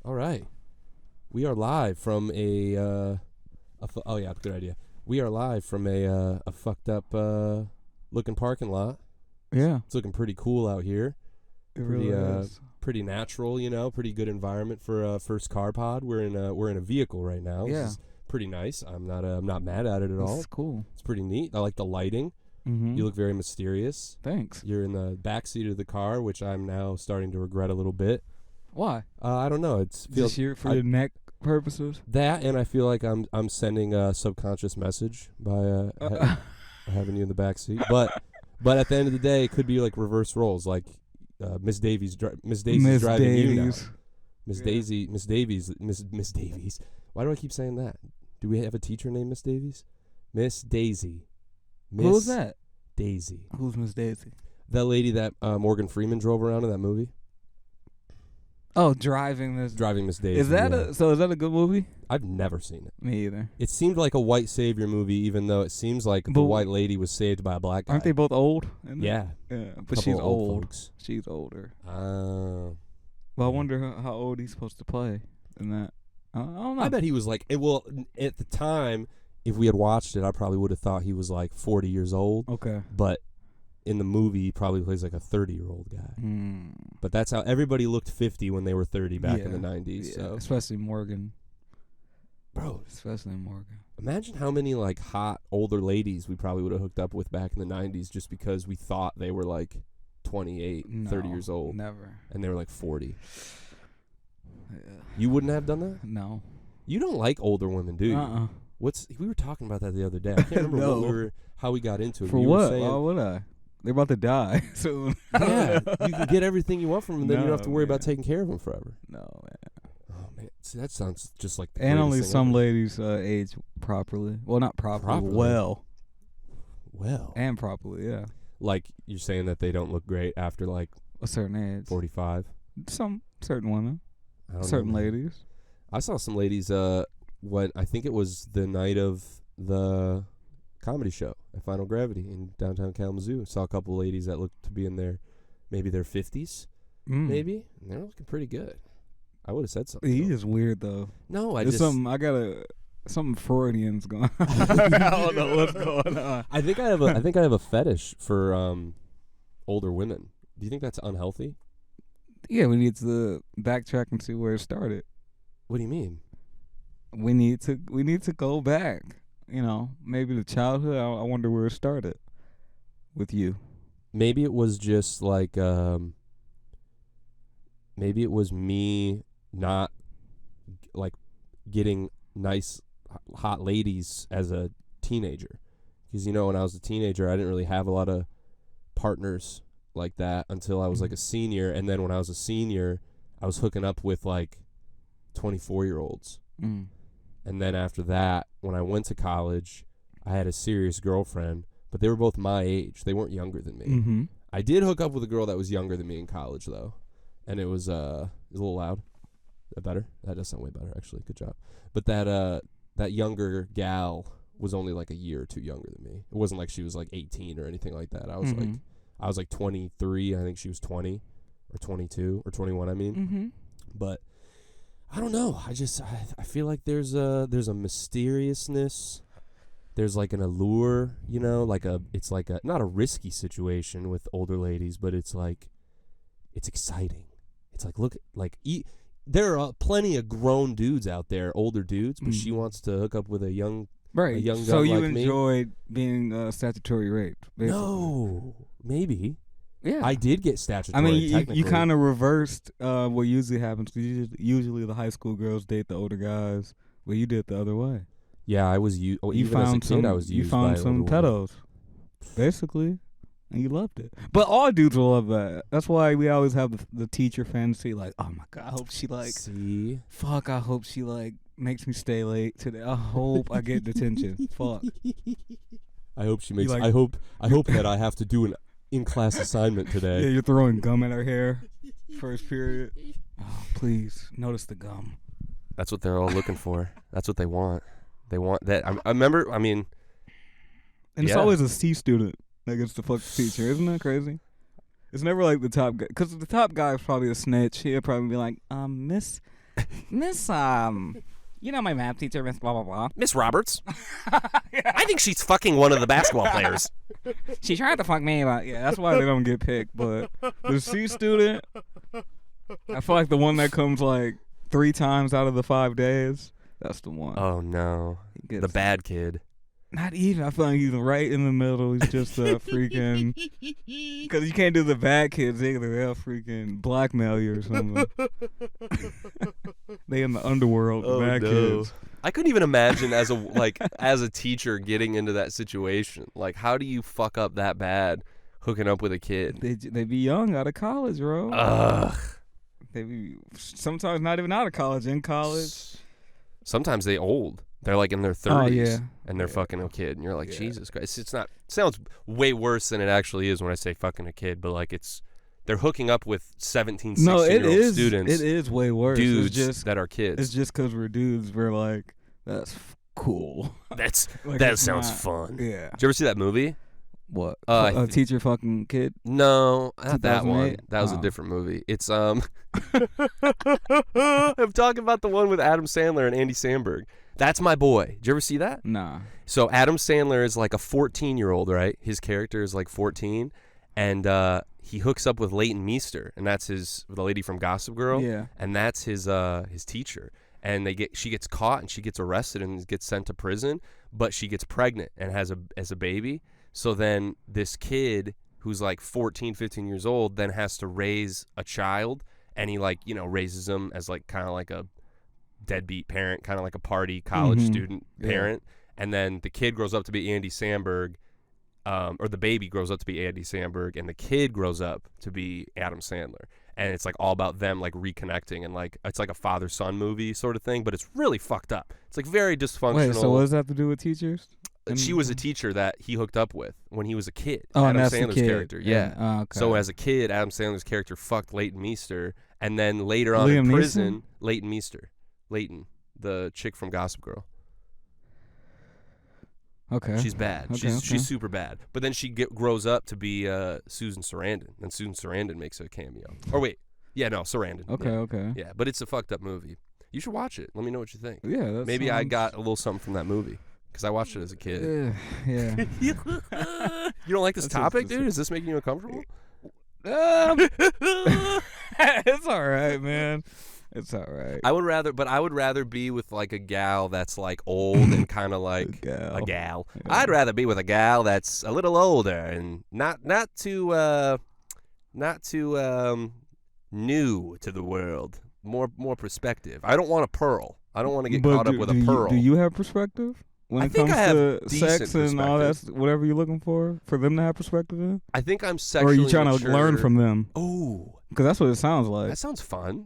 All right. We are live from oh yeah, good idea. We are live from a fucked up looking parking lot. Yeah. It's looking pretty cool out here. It really is. Pretty natural, pretty good environment for a first car pod. We're in a vehicle right now. Yeah. This is pretty nice. I'm not mad at it at all. It's cool. It's pretty neat. I like the lighting. Mm-hmm. You look very mysterious. Thanks. You're in the back seat of the car, which I'm now starting to regret a little bit. Why? I don't know. Feels for your neck purposes. that, and I feel like I'm sending a subconscious message by having you in the back seat. But at the end of the day, it could be like reverse roles, like Miss Davies driving you now. Miss Davies. Why do I keep saying that? Do we have a teacher named Miss Davies? Miss Daisy. Who's that? Daisy. Who's Miss Daisy? That lady that Morgan Freeman drove around in that movie. Oh, driving Miss Daisy. Is that is that a good movie? I've never seen it. Me either. It seemed like a white savior movie, even though it seems like the white lady was saved by a black guy. Aren't they both old? Yeah. Yeah, but she's old. Folks. She's older. Well, I wonder how old he's supposed to play in that. I don't know. I bet he was like, well, at the time, if we had watched it, I probably would have thought he was like 40 years old. Okay. But in the movie, he probably plays like a 30-year-old guy. But that's how everybody looked 50 when they were 30 back in the 90s. Yeah, so. especially Morgan. Bro. Especially Morgan. Imagine how many like hot older ladies we probably would have hooked up with back in the 90s just because we thought they were like 28, 30 years old. Never. And they were like 40. Yeah. You wouldn't have done that? No. You don't like older women, do you? We were talking about that the other day. I can't remember how we got into it. For what? Why would I? They're about to die soon. Yeah, you can get everything you want from them, then you don't have to worry about taking care of them forever. No, man. Oh man, see, that sounds just like the and only some ever. ladies age properly. Well, not properly. Well, and properly. Yeah. Like you're saying that they don't look great after like a certain age, 45. Some certain women, certain ladies. I saw some ladies. When I think it was the night of the comedy show at Final Gravity in downtown Kalamazoo. Saw a couple ladies that looked to be in their 50s, maybe. And they're looking pretty good. I would have said something. He is weird though. No, something Freudian's going on. I don't know what's going on. I think I have a fetish for older women. Do you think that's unhealthy? Yeah, we need to backtrack and see where it started. What do you mean? We need to go back. Maybe the childhood. I wonder where it started with you. Maybe it was just like maybe it was me not like getting nice hot ladies as a teenager. Because when I was a teenager, I didn't really have a lot of partners like that until I was like a senior, and then when I was a senior, I was hooking up with like 24-year-olds. And then after that, when I went to college, I had a serious girlfriend, but they were both my age. They weren't younger than me. Mm-hmm. I did hook up with a girl that was younger than me in college, though. And it was a little loud. Is that better? That does sound way better, actually. Good job. But that younger gal was only like a year or two younger than me. It wasn't like she was like 18 or anything like that. I was like 23. I think she was 20 or 22 or 21, I mean. Mm-hmm. But I don't know. I feel like there's a mysteriousness. There's like an allure, it's like a not a risky situation with older ladies, but it's like it's exciting. It's like there are plenty of grown dudes out there, older dudes, but she wants to hook up with a young right. young so guy you like enjoyed being statutory raped? Basically. No, maybe. Yeah, I did get statutory. I mean, you kind of reversed what usually happens. Usually, the high school girls date the older guys. Well, you did the other way. Yeah, I was even as a kid, I was used by You found some pedos, basically, and you loved it. But all dudes will love that. That's why we always have the teacher fantasy. Like, oh my god, I hope she I hope she makes me stay late today. I hope I get detention. Fuck. I hope she makes. I hope that I have to do an in-class assignment today. Yeah, you're throwing gum at her hair. First period. Oh, please notice the gum. That's what they're all looking for. That's what they want. They want that. I remember. I mean, and it's always a C student that gets to fuck the teacher. Isn't that crazy? It's never like the top guy, because the top guy is probably a snitch. He'll probably be like, Miss, Miss, you know my math teacher, Miss blah, blah, blah. Miss Roberts. I think she's fucking one of the basketball players. She tried to fuck me, but yeah, that's why they don't get picked. But the C student, I feel like the one that comes like 3 times out of the 5 days, that's the one. Oh, no. The bad kid. Not even. I feel like he's right in the middle. He's just a freaking... Because you can't do the bad kids either. They'll freaking blackmail you or something. They in the underworld, the bad kids. I couldn't even imagine as a teacher getting into that situation. Like, how do you fuck up that bad hooking up with a kid? They be young, out of college, bro. Ugh. They be sometimes not even out of college, in college. Sometimes they old. They're like in their 30s, and they're fucking a kid, and you're like, Jesus Christ. It's not. It sounds way worse than it actually is when I say fucking a kid, but like they're hooking up with 17, 16-year-old students. It is way worse. Dudes that are kids. It's just because we're dudes. We're like, that's cool. That sounds fun. Yeah. Did you ever see that movie? What? A teacher fucking kid? No, not that one. That was a different movie. It's I'm talking about the one with Adam Sandler and Andy Samberg. That's my boy. Did you ever see that? Nah. So Adam Sandler is like a 14-year-old, right? His character is like 14, and he hooks up with Leighton Meester, and that's the lady from Gossip Girl. Yeah. And that's his teacher. And she gets caught and she gets arrested and gets sent to prison, but she gets pregnant and has a baby. So then this kid who's like 14, 15 years old then has to raise a child, and he raises him as like kind of like a deadbeat parent, kind of like a party college student parent. And then the kid grows up to be Andy Samberg, or the baby grows up to be Andy Samberg, and the kid grows up to be Adam Sandler. And it's like all about them like reconnecting, and like it's like a father-son movie sort of thing, but it's really fucked up. It's like very dysfunctional. Wait, so what does that have to do with teachers? She was a teacher that he hooked up with when he was a kid. Oh, Adam and that's Sandler's the kid. character. Yeah. Oh, okay. So as a kid, Adam Sandler's character fucked Leighton Meester, and then later on Liam in prison, Neeson? Leighton Meester, the chick from Gossip Girl. Okay. She's bad. Okay, She's super bad. But then she grows up to be Susan Sarandon, and Susan Sarandon makes a cameo. Or wait, yeah, no, Sarandon. Okay, yeah. okay. Yeah, but it's a fucked up movie. You should watch it. Let me know what you think. Yeah, maybe I got a little something from that movie because I watched it as a kid. Yeah. You don't like this topic, dude? Is this making you uncomfortable? It's all right, man. It's all right. I would rather be with like a gal that's like old and kind of like a gal. Yeah. I'd rather be with a gal that's a little older and not too new to the world. More perspective. I don't want a pearl. I don't want to get caught up with a pearl. Do you have perspective when it comes to sex and all that? Whatever you're looking for them to have perspective in? I think I'm Or sexually are you trying mature. to learn from them? Oh. Because that's what it sounds like. That sounds fun.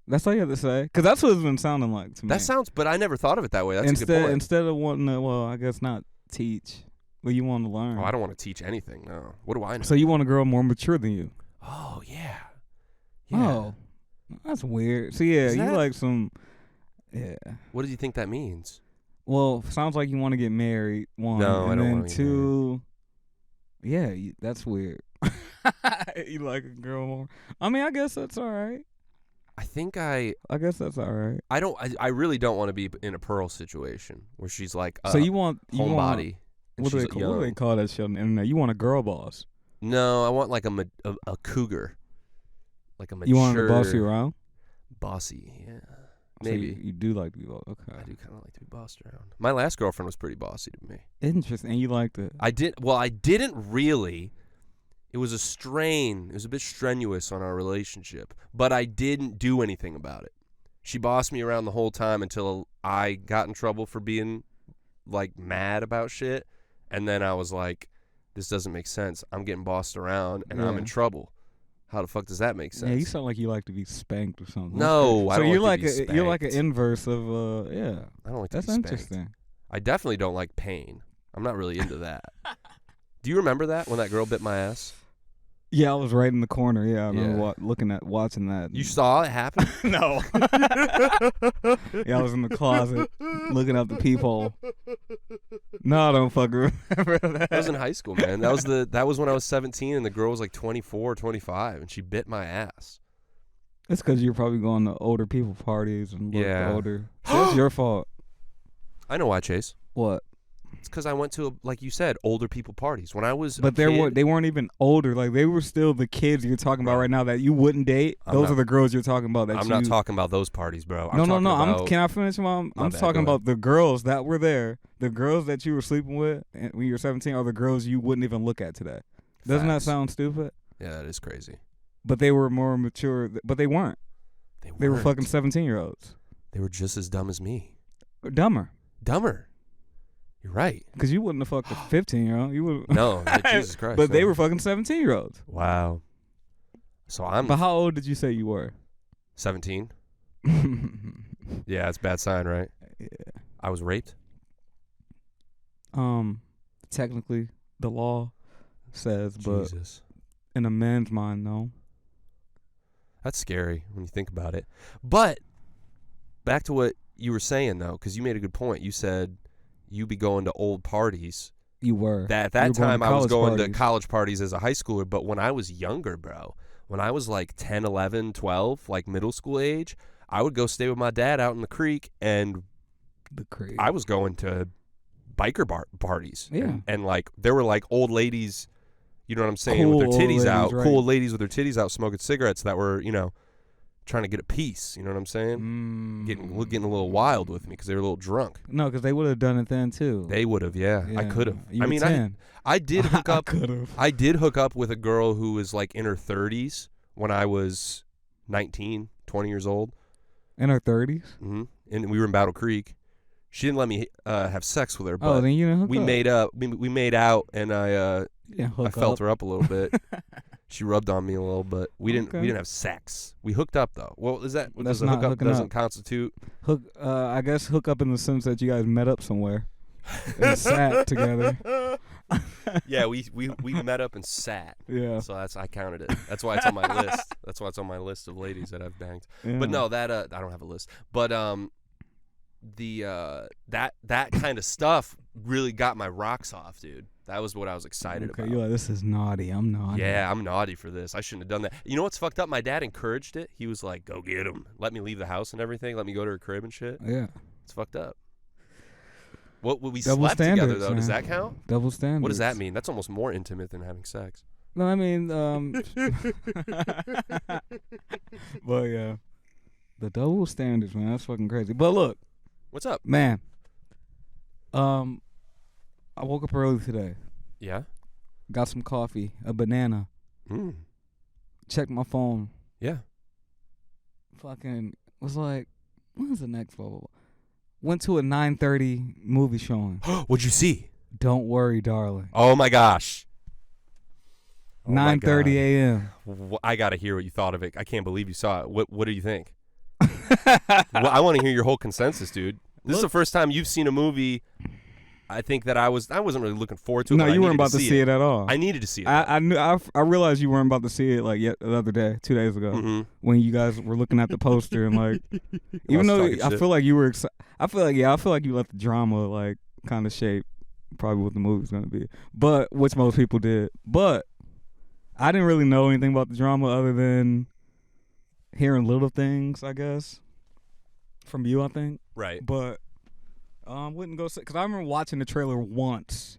That's all you have to say. Because that's what it's been sounding like to me. But I never thought of it that way. That's a good point. Instead of wanting to, I guess not teach, but you want to learn. Oh, I don't want to teach anything, no. What do I know? So you want a girl more mature than you? Oh, yeah. Oh, that's weird. So yeah, you like some, yeah. What do you think that means? Well, sounds like you want to get married, one. No, I don't want to get married. Two, yeah, that's weird. You like a girl more? I mean, I guess that's all right. I guess that's all right. I really don't want to be in a Pearl situation where she's like so you want homebody. What do they call that shit on the internet? You want a girl boss? No, I want like a cougar, like a mature. You want to boss you around? Bossy, yeah. Maybe. So you do like to be bossed. Okay. I do kind of like to be bossed around. My last girlfriend was pretty bossy to me. Interesting. And you liked it? I didn't really. It was a strain. It was a bit strenuous on our relationship, but I didn't do anything about it. She bossed me around the whole time until I got in trouble for being like mad about shit, and then I was like, "This doesn't make sense. I'm getting bossed around, and I'm in trouble. How the fuck does that make sense?" Yeah, you sound like you like to be spanked or something. No, I don't you're like to be spanked. You're like an inverse of yeah. I don't like to That's be spanked. interesting. I definitely don't like pain. I'm not really into that. Do you remember that when that girl bit my ass? Yeah, I was right in the corner. Yeah, I remember watching that. You saw it happen? No. Yeah, I was in the closet looking out the peephole. No, I don't fucking remember that. I was in high school, man. That was when I was 17 and the girl was like 24 or 25 and she bit my ass. It's because you're probably going to older people parties and Yeah. older. That's your fault. I know why, Chase. What? It's because I went to, like you said, older people parties. When I was But they weren't even older. Like they were still the kids you're talking about right now that you wouldn't date. Those are the girls you're talking about. I'm not talking about those parties, bro. No. Can I finish, Mom? I'm talking about the girls that were there. The girls that you were sleeping with when you were 17 are the girls you wouldn't even look at today. Doesn't that sound stupid? Yeah, that is crazy. But they were more mature. But they weren't. They were fucking 17-year-olds. They were just as dumb as me. Or dumber. You're right. Because you wouldn't have fucked a 15-year-old. You would. No, Jesus Christ. But they were fucking 17-year-olds. Wow. So But how old did you say you were? 17. Yeah, it's a bad sign, right? Yeah. I was raped. Technically, the law says, but Jesus. in a man's mind, no. That's scary when you think about it. But back to what you were saying, though, because you made a good point. You said you be going to old parties. You were. At that time, I was going to college parties as a high schooler. But when I was younger, bro, when I was like 10, 11, 12, like middle school age, I would go stay with my dad out in the creek. And I was going to biker parties. Yeah. And like there were like old ladies, you know what I'm saying, with their titties out. Right. Cool ladies with their titties out smoking cigarettes that were, you know, trying to get a piece. You know what I'm saying? Getting a little wild with me because they were a little drunk. No, because they would have done it then too. They would have, yeah. I could have. I mean, I did hook up. I did hook up with a girl who was like in her 30s when I was 19, 20 years old. In her 30s? Mm-hmm. And we were in Battle Creek. She didn't let me have sex with her, but then you didn't hook we up. made up. We made out, and I felt her up a little bit. She rubbed on me a little, but we didn't have sex. We hooked up though. Well, is that that's not hookup doesn't up. Constitute? I guess hook up in the sense that you guys met up somewhere and sat together. Yeah, we met up and sat. Yeah. So I counted it. That's why it's on my list. That's why it's on my list of ladies that I've banged. Yeah. But no, that I don't have a list. But that kind of stuff really got my rocks off, dude. That was what I was excited about. You're like, this is naughty. I'm naughty. Yeah, I'm naughty for this. I shouldn't have done that. You know what's fucked up? My dad encouraged it. He was like, go get him. Let me leave the house and everything. Let me go to her crib and shit. Yeah. It's fucked up. What we Double slept together, though. Man. Does that count? Double standards. What does that mean? That's almost more intimate than having sex. No, I mean, but yeah. The double standards, man. That's fucking crazy. But look. What's up? Man. I woke up early today. Yeah? Got some coffee, a banana. Checked my phone. Yeah. Fucking was like, when's the next blah, blah, blah. Went to a 9:30 movie showing. What'd you see? Don't Worry, Darling. Oh my gosh. 9:30 a.m. I gotta hear what you thought of it. I can't believe you saw it. What do you think? Well, I want to hear your whole consensus, dude. This is the first time you've seen a movie. I think that I wasn't really looking forward to it. No, you weren't about to see it at all. I needed to see it. I realized you weren't about to see it like the other day, 2 days ago, when you guys were looking at the poster and like, even though I feel like you were excited. I feel like you let the drama like kind of shape probably what the movie's gonna be, but which most people did. But I didn't really know anything about the drama other than hearing little things, I guess, from you. I think right, but. Wouldn't go because I remember watching the trailer once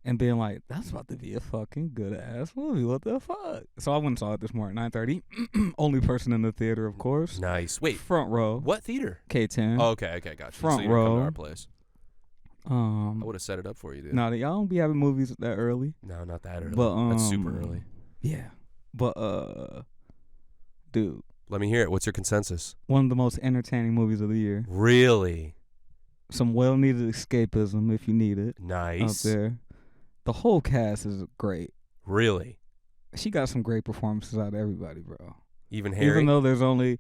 and being like, "That's about to be a fucking good ass movie. What the fuck?" So I went and saw it this morning, 9:30. Only person in the theater, of course. Nice. Wait, front row. What theater? K10. Oh, okay, gotcha. Front so you didn't row. come to our place. I would have set it up for you, dude. No, y'all don't be having movies that early. No, not that early. But that's super early. Yeah, but dude. Let me hear it. What's your consensus? One of the most entertaining movies of the year. Really? Some well-needed escapism if you need it. Nice. Out there. The whole cast is great. Really? She got some great performances out of everybody, bro. Even Harry? Even though there's only...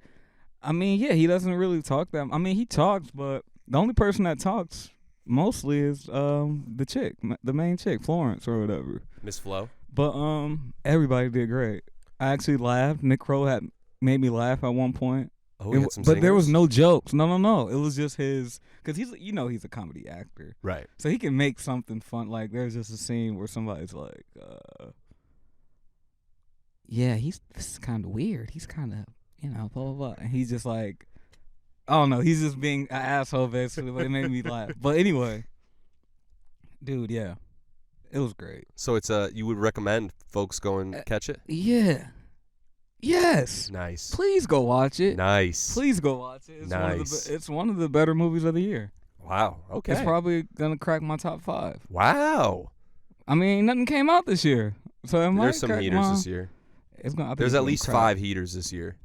I mean, yeah, he doesn't really talk that... I mean, he talks, but the only person that talks mostly is the chick, the main chick, Florence or whatever. Miss Flo? But everybody did great. I actually laughed. Nick Kroll had made me laugh at one point. Oh, but there was no jokes. No. It was just his, because he's a comedy actor, right? So he can make something fun. Like there's just a scene where somebody's like, "Yeah, this is kind of weird. He's kind of you know, blah blah blah. And he's just like, I don't know. He's just being an asshole basically, but it made me laugh. But anyway, dude, yeah, it was great. So it's you would recommend folks go and catch it? Yeah. Yes. Nice. Please go watch it. Nice. Please go watch it. It's one of the better movies of the year. Wow. Okay. It's probably gonna crack my top 5. Wow. I mean, nothing came out this year, so it might There's some crack heaters this year. There's at least 5 heaters this year.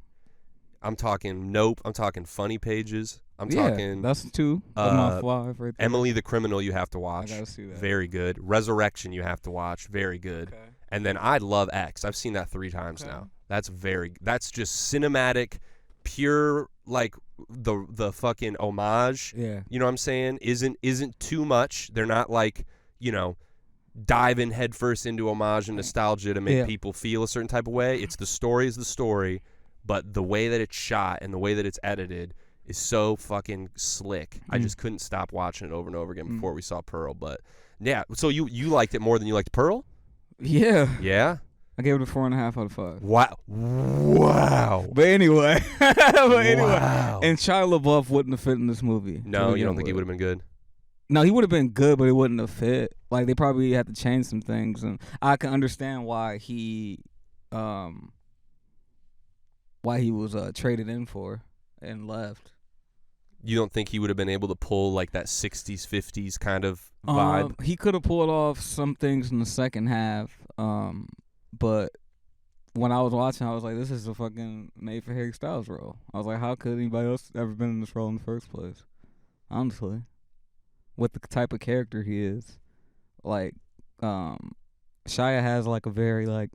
I'm talking Nope. I'm talking Funny Pages. I'm talking. That's 2 of my 5 right there. Emily the Criminal. You have to watch. I gotta see that. Very good. Resurrection. You have to watch. Very good. Okay. And then I love X. I've seen that 3 times now. That's just cinematic, pure, like the fucking homage. Yeah. You know what I'm saying? Isn't too much. They're not like, you know, diving headfirst into homage and nostalgia to make people feel a certain type of way. It's the story is the story, but the way that it's shot and the way that it's edited is so fucking slick. I just couldn't stop watching it over and over again before we saw Pearl. But yeah, so you liked it more than you liked Pearl? Yeah. Yeah? I gave it a 4.5 out of 5. Wow. But anyway. Wow. And Shia LaBeouf wouldn't have fit in this movie. No, you don't think he would have been good? No, he would have been good, but it wouldn't have fit. Like, they probably had to change some things, and I can understand why he was traded in for and left. You don't think he would have been able to pull like that 60s, 50s kind of vibe? He could have pulled off some things in the second half, but when I was watching, I was like, this is a fucking made for Harry Styles role. I was like, how could anybody else ever been in this role in the first place? Honestly. With the type of character he is. Like, Shia has like a very like,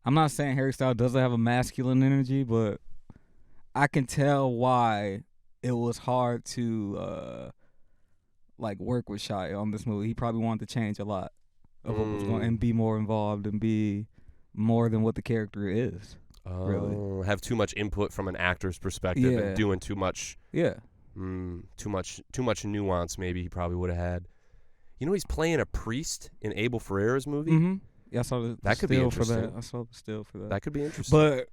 I'm not saying Harry Styles doesn't have a masculine energy, but I can tell why it was hard to like work with Shia on this movie. He probably wanted to change a lot of what was going and be more involved and be more than what the character is. Really, have too much input from an actor's perspective and doing too much. Yeah, too much nuance. Maybe he probably would have had. You know, he's playing a priest in Abel Ferrara's movie. Mm-hmm. Yeah, I saw the could be still interesting. for that. I saw the still for that. That could be interesting. But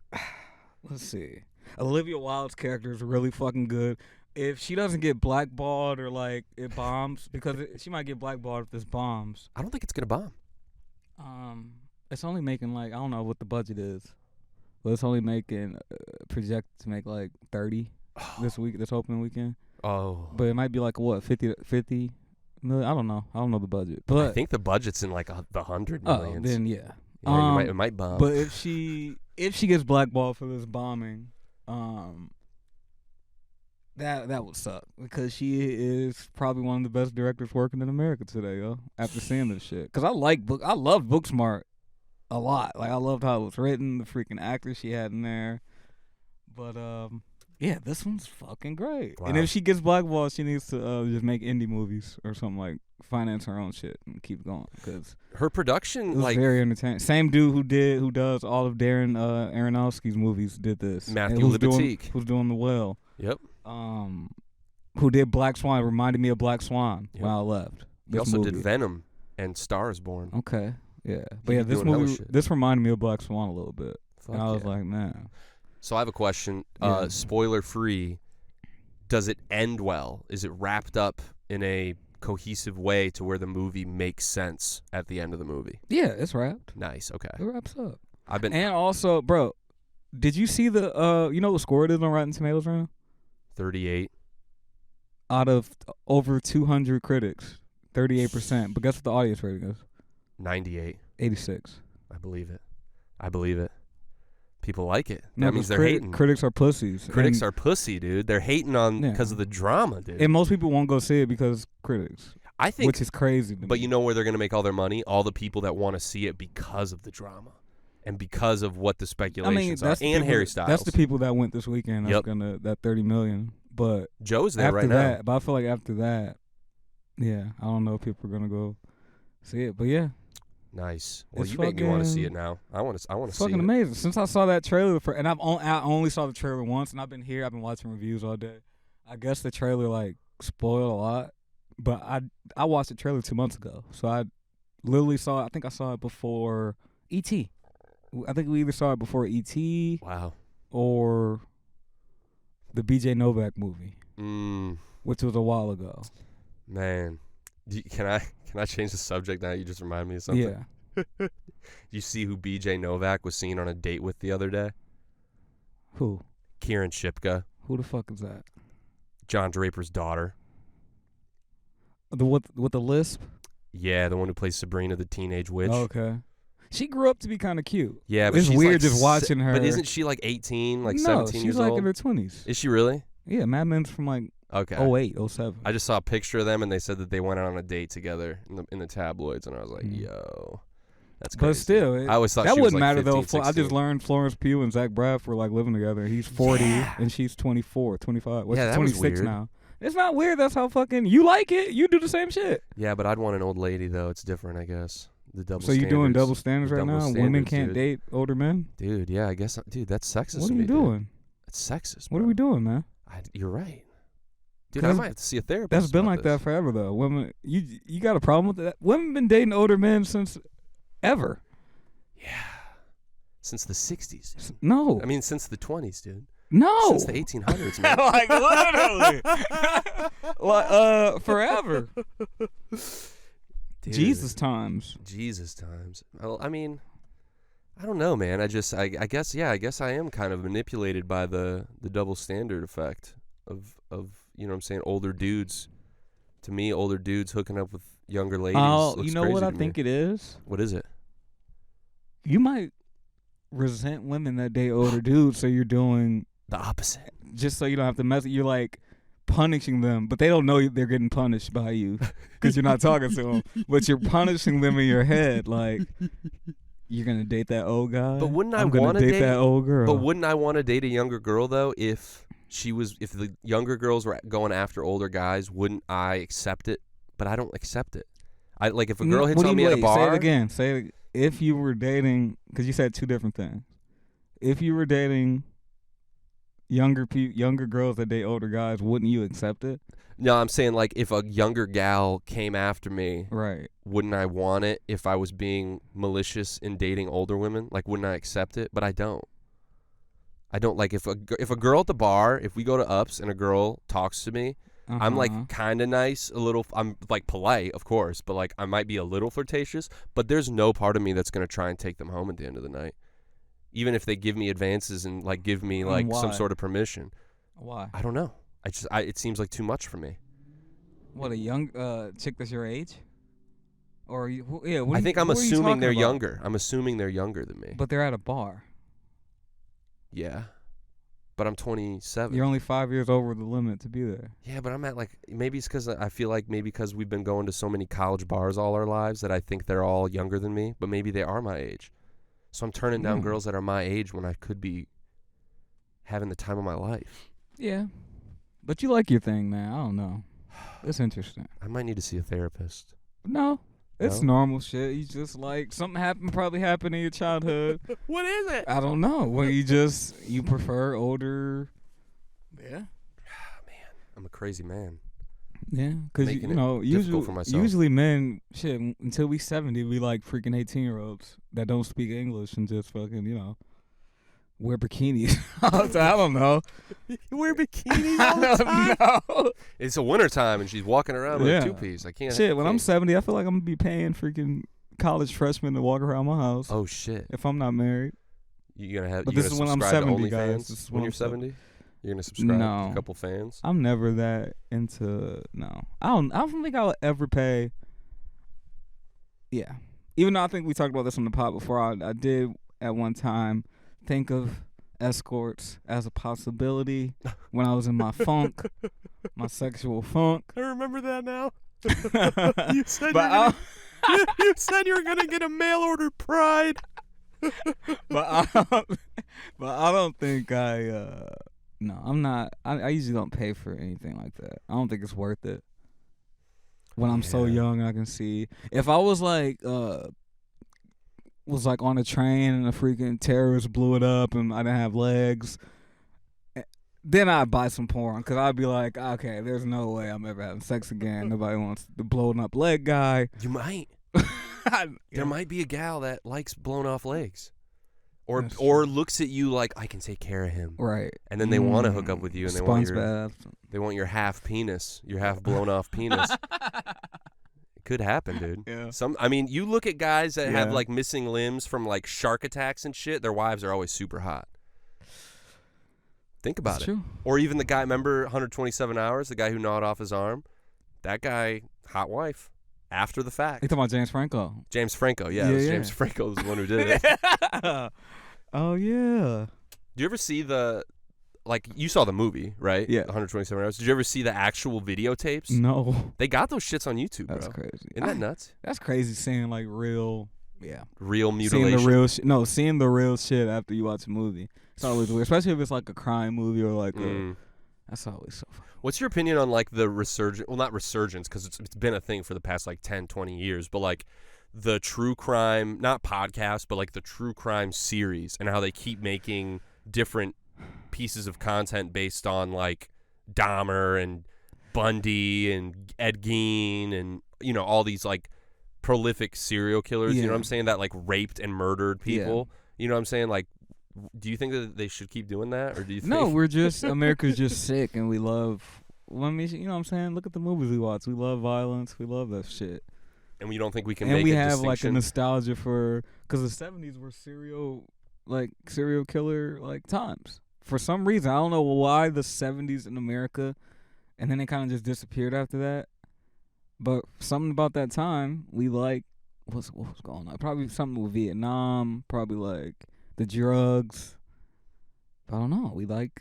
let's see. Olivia Wilde's character is really fucking good. If she doesn't get blackballed or like it bombs, because she might get blackballed if this bombs. I don't think it's gonna bomb. It's only making like, I don't know what the budget is, but it's only making projected to make like 30 this opening weekend. Oh, but it might be like what 50 million. I don't know the budget, but I think the budget's in like the 100 millions. Oh, then yeah, it might bomb. But if she gets blackballed for this bombing, that would suck, because she is probably one of the best directors working in America today, yo. After seeing this shit, because I loved Booksmart a lot. Like, I loved how it was written, the freaking actors she had in there. But yeah, this one's fucking great. Wow. And if she gets blackballed, she needs to just make indie movies or something, like finance her own shit and keep going, because her production was like very entertaining. Same dude who does all of Darren Aronofsky's movies did this. Matthew Libatique, who's doing The Whale. Yep. Who did Black Swan? Reminded me of Black Swan when I left. He also did Venom and Star is Born. Okay, yeah, but yeah, this reminded me of Black Swan a little bit. And I was like, man. So I have a question. Spoiler free. Does it end well? Is it wrapped up in a cohesive way to where the movie makes sense at the end of the movie? Yeah, it's wrapped. Nice. Okay. It wraps up. And also, bro, did you see the you know what score it is on Rotten Tomatoes right now? 38. Out of over 200 critics, 38%. But guess what the audience rating is? 98. 86. I believe it. People like it. That means they're hating. Critics are pussies. Critics are pussy, dude. They're hating on because of the drama, dude. And most people won't go see it because critics. I think, which is crazy. But you know where they're going to make all their money? All the people that want to see it because of the drama and because of what the speculations are. And Harry Styles. That's the people that went this weekend. That's gonna that 30 million. But Joe's there right now. But I feel like after that, yeah, I don't know if people are gonna go see it. But yeah. Nice. Well, you make me want to see it now. I want to see it. It's fucking amazing. Since I saw that trailer and I only saw the trailer once, and I've been watching reviews all day. I guess the trailer like spoiled a lot, but I watched the trailer 2 months ago, so I literally saw it. I think I saw it before E.T. I think we either saw it before E.T. Wow. or the BJ Novak movie, Mm, which was a while ago. man, can I change the subject now? You just reminded me of something. Yeah. You see who BJ Novak was seen on a date with the other day? Who? Kieran Shipka, Who the fuck is that? John Draper's daughter. The with the lisp? Yeah, the one who plays Sabrina the Teenage Witch. Okay. She grew up to be kind of cute. Yeah, but It's she's weird like just watching her. But isn't she like 18, like no, 17 she's years like old? in her 20s. Is she really? Yeah, Mad Men's from like Okay. 08, 07. I just saw a picture of them, and they said that they went out on a date together in the tabloids, and I was like, Mm. yo, that's crazy. But still, I always thought that she was wouldn't like matter 15, though. I 16. just learned Florence Pugh and Zach Braff were like living together. He's 40 and she's 24, 25. Well, Yeah, she's that was 26 weird. now. It's not weird. That's how fucking you like it. You do the same shit. Yeah, but I'd want an old lady though. It's different, I guess. The double. So you're doing double standards The right double now? Women standards, can't dude. date older men? Dude, yeah, I guess. Dude, that's sexist. What to are me, you dude. doing? That's sexist. What are bro. we doing, man? You're right. Dude, I 'Cause might have to see a therapist. That's been about like that this. forever though. Women, you got a problem with that? Women been dating older men since ever. Yeah. Since the 60s. Dude. No. I mean, since the 20s, dude. No. Since the 1800s, man. Like literally. Forever. Dude. Jesus times. Jesus times. Well, I mean, I don't know, man. I guess, yeah, I guess I am kind of manipulated by the double standard effect of you know what I'm saying, older dudes. To me, older dudes hooking up with younger ladies. Oh, looks you know crazy what I to think me. it is? What is it? You might resent women that date older dudes, so you're doing The opposite. just so you don't have to mess. You're like punishing them, but they don't know they're getting punished by you because you're not talking to them. But you're punishing them in your head, like you're gonna date that old guy. But wouldn't I I'm gonna want to date that old girl? But wouldn't I want to date a younger girl though? If the younger girls were going after older guys, wouldn't I accept it? But I don't accept it. I like if a girl hits What do on you me at a wait, bar. Say it again. Say it. If you were dating, because you said two different things. If you were dating younger girls that date older guys, wouldn't you accept it? No, I'm saying like if a younger gal came after me, Right. wouldn't I want it if I was being malicious in dating older women? Like, wouldn't I accept it? But I don't. I don't like if a girl at the bar, if we go to ups and a girl talks to me, I'm like kind of nice, a little. I'm like polite, of course, but like I might be a little flirtatious. But there's no part of me that's gonna try and take them home at the end of the night, even if they give me advances and like give me like some sort of permission. Why? I don't know. It seems like too much for me. What, a young chick that's your age? Or you, yeah? I think I'm assuming they're younger. younger. I'm assuming they're younger than me. But they're at a bar. Yeah. But I'm 27. You're only 5 years over the limit to be there. Yeah, but I'm at like, maybe it's because I feel like maybe because we've been going to so many college bars all our lives that I think they're all younger than me, but maybe they are my age. So I'm turning down girls that are my age when I could be having the time of my life. Yeah. But you like your thing, man. I don't know. It's interesting. I might need to see a therapist. No. It's No? normal shit. You just like something probably happened in your childhood. What is it? I don't know. Well, you prefer older. Yeah. Man, I'm a crazy man. Yeah, because Making you it know, difficult for myself. usually men, shit, until we 70, we like freaking 18-year-olds that don't speak English and just fucking, wear bikinis. So I don't know. You wear bikinis I all the time? don't know. It's a wintertime and she's walking around with a two-piece. I can't. Shit, when I'm can't- 70, I feel like I'm gonna be paying freaking college freshmen to walk around my house. Oh shit! If I'm not married. You gonna have? But you this gonna is when I'm subscribe to 70, guys. OnlyFans This is when when you're I'm 70. You're gonna subscribe No. to a couple fans. I'm never that into I don't think I'll ever pay. Yeah. Even though I think we talked about this on the pod before, I did at one time think of escorts as a possibility when I was in my funk, my sexual funk. I remember that now. You said you said you were gonna get a mail order Pride. but I don't think no, I'm not. I usually don't pay for anything like that. I don't think it's worth it. When I'm so young, I can see. If I was like on a train and a freaking terrorist blew it up and I didn't have legs, then I'd buy some porn because I'd be like, okay, there's no way I'm ever having sex again. Nobody wants the blown up leg guy. You might. There might be a gal that likes blown off legs. or looks at you like I can take care of him. Right. And then they want to hook up with you, and they want your half penis, your half blown off penis. It could happen, dude. Yeah. I mean, you look at guys that have like missing limbs from like shark attacks and shit. Their wives are always super hot. Think about it. True. Or even the guy, remember 127 Hours, the guy who gnawed off his arm? That guy, hot wife. After the fact. You talking about James Franco? James Franco, yeah. It was James Franco was the one who did it. Oh, yeah. Do you ever see you saw the movie, right? Yeah. 127 Hours. Did you ever see the actual videotapes? No. They got those shits on YouTube, bro. That's crazy. Isn't that nuts? That's crazy seeing like real mutilation. Seeing the real shit after you watch a movie. It's always weird, especially if it's like a crime movie or like that's always so funny. What's your opinion on like the resurgence? Well, not resurgence because it's been a thing for the past like 10, 20 years, but like the true crime, not podcast, but like the true crime series and how they keep making different pieces of content based on like Dahmer and Bundy and Ed Gein and, you know, all these like prolific serial killers, you know what I'm saying, that like raped and murdered people. You know what I'm saying? Like, do you think that they should keep doing that, or do you think? No, America's just sick, and we love. Well, I mean, you know what I'm saying? Look at the movies we watch. We love violence. We love that shit. And we don't think we can. And make we a have distinction? like a nostalgia for because the '70s were serial killer like times. For some reason, I don't know why the '70s in America, and then it kind of just disappeared after that. But something about that time, we like. What was going on? Probably something with Vietnam. Probably like the drugs. I don't know. We like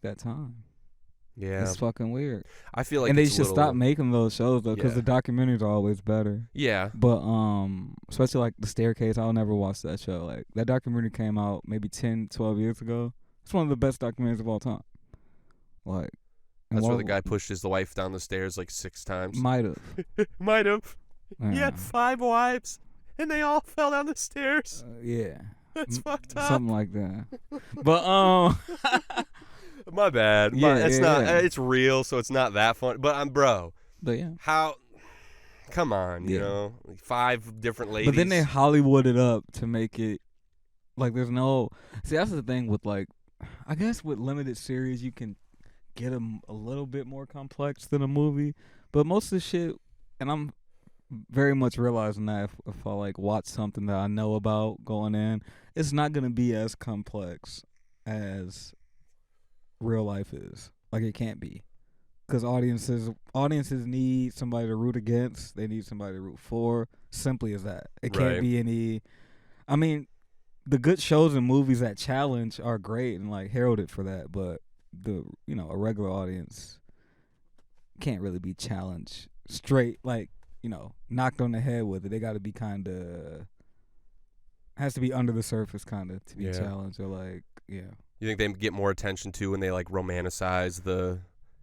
that time. Yeah, it's fucking weird. I feel like, and they should stop making those shows though, because the documentaries are always better. Yeah, but especially like The Staircase, I'll never watch that show. Like that documentary came out maybe 10, 12 years ago. It's one of the best documentaries of all time. Like that's where the guy pushed his wife down the stairs like 6 times. Might have. He had 5 wives, and they all fell down the stairs. Yeah. That's fucked up. Something like that. But my bad. It's not. It's real, so it's not that fun. But bro. But yeah. How? Come on, you know, like 5 different ladies. But then they Hollywooded up to make it like there's no. See, that's the thing with like, I guess with limited series you can get them a little bit more complex than a movie. But most of the shit, and I'm very much realizing that if I like watch something that I know about going in, it's not gonna be as complex as real life is. Like it can't be, because audiences need somebody to root against. They need somebody to root for. Simply as that. It can't be any. I mean, the good shows and movies that challenge are great and like heralded for that, but a regular audience can't really be challenged straight like. Knocked on the head with it. They got to be kind of has to be under the surface kind of to be challenged or like You think they get more attention too when they like romanticize the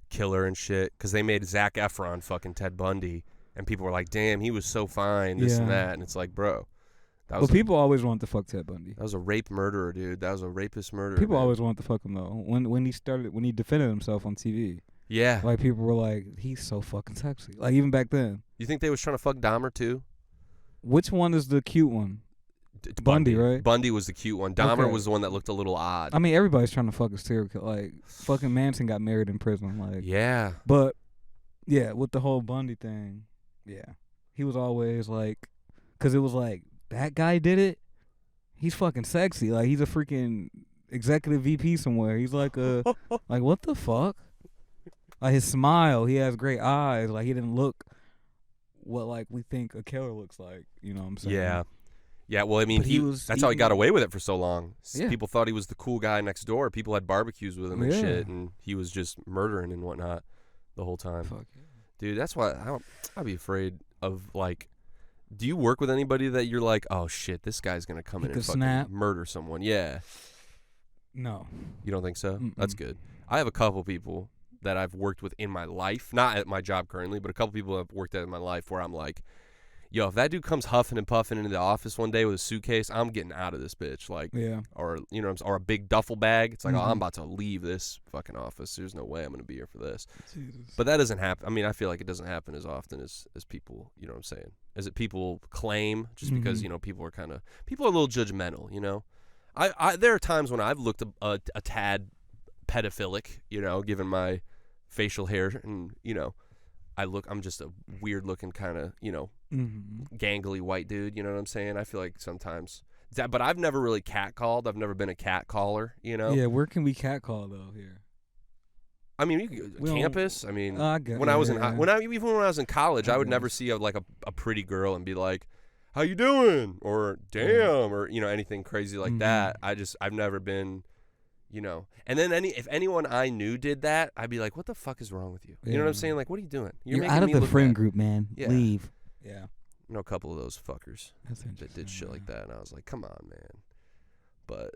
killer and shit? Because they made Zac Efron fucking Ted Bundy, and people were like, "Damn, he was so fine," this and that, and it's like, bro. People always want to fuck Ted Bundy. That was a rape murderer, dude. That was a rapist murderer. People always want to fuck him though. When he defended himself on TV. Yeah. Like, people were like, he's so fucking sexy. Like, even back then. You think they was trying to fuck Dahmer, too? Which one is the cute one? Bundy, right? Bundy was the cute one. Dahmer was the one that looked a little odd. I mean, everybody's trying to fuck a serial killer. Like, fucking Manson got married in prison. Like, yeah. But, yeah, with the whole Bundy thing, he was always like, because it was like, that guy did it? He's fucking sexy. Like, he's a freaking executive VP somewhere. He's like like, what the fuck? Like, his smile, he has great eyes. Like, he didn't look what, like, we think a killer looks like. You know what I'm saying? Yeah. Yeah, well, I mean, that's how he got away with it for so long. Yeah. People thought he was the cool guy next door. People had barbecues with him and shit, and he was just murdering and whatnot the whole time. Fuck yeah. Dude, that's why I'd be afraid of, like, do you work with anybody that you're like, oh, shit, this guy's going to come in and fucking murder someone? Yeah. No. You don't think so? Mm-mm. That's good. I have a couple people that I've worked with in my life, not at my job currently, but a couple people I've worked at in my life where I'm like, yo, if that dude comes huffing and puffing into the office one day with a suitcase, I'm getting out of this bitch. Like, or, you know, or a big duffel bag. It's like, oh, I'm about to leave this fucking office. There's no way I'm going to be here for this. Jesus. But that doesn't happen. I mean, I feel like it doesn't happen as often as people, you know what I'm saying? As it people claim, just because, you know, people are a little judgmental, you know? I there are times when I've looked a tad pedophilic, given my facial hair, and I'm just a weird looking kind of gangly white dude. You know what I'm saying? I feel like sometimes but I've never really catcalled. I've never been a catcaller. Yeah, where can we catcall though here? I mean, campus. I mean, even when I was in college, I would never see a pretty girl and be like, "How you doing?" or "Damn," or anything crazy like that. I've never been, And then if anyone I knew did that, I'd be like, "What the fuck is wrong with you?" You know what I'm saying? Like, what are you doing? You're out of the friend group, man. Yeah. Leave. Yeah. I know a couple of those fuckers that did shit like that, and I was like, "Come on, man." But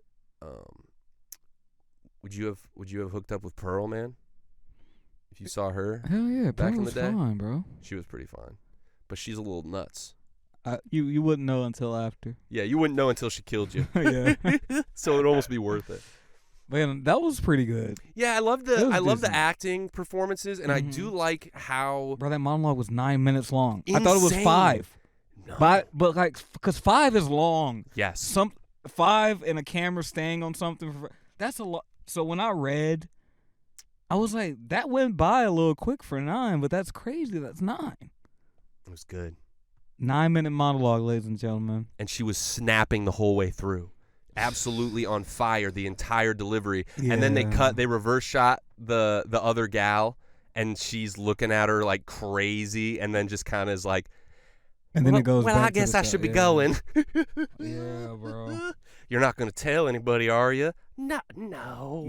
would you have hooked up with Pearl, man? If you saw her, hell yeah, back in the day, fine, bro. She was pretty fine, but she's a little nuts. You wouldn't know until after. Yeah, you wouldn't know until she killed you. Yeah. So it'd almost be worth it. Man, that was pretty good. Yeah, I love the acting performances, and I do like how. Bro, that monologue was 9 minutes long. Insane. I thought it was 5. No. But because 5 is long. Yes. 5 and a camera staying on something. That's a lot. So when I read, I was like, that went by a little quick for 9, but that's crazy. That's 9. It was good. 9-minute monologue, ladies and gentlemen. And she was snapping the whole way through. Absolutely on fire the entire delivery. Yeah. And then they reverse shot the other gal, and she's looking at her like crazy, and then just kind of is like, and then it goes back I guess I should be going. Yeah, bro. You're not going to tell anybody, are you? No.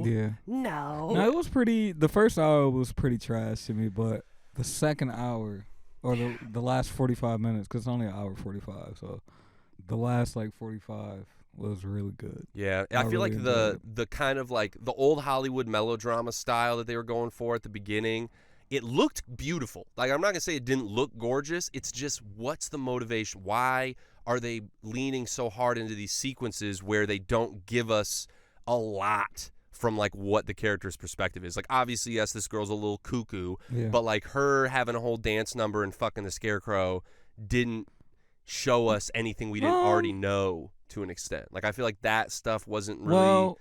Yeah. No. No, it was pretty. The first hour was pretty trash to me, but the second hour, or the last 45 minutes, because it's only an hour 45, so the last 45 was really good. Yeah, I feel really like the kind of like the old Hollywood melodrama style that they were going for at the beginning, it looked beautiful. Like, I'm not gonna say it didn't look gorgeous. It's just, what's the motivation? Why are they leaning so hard into these sequences where they don't give us a lot from like what the character's perspective is? Like, obviously, yes, this girl's a little cuckoo, but like her having a whole dance number and fucking the scarecrow didn't show us anything we didn't already know to an extent. Like, I feel like that stuff wasn't really,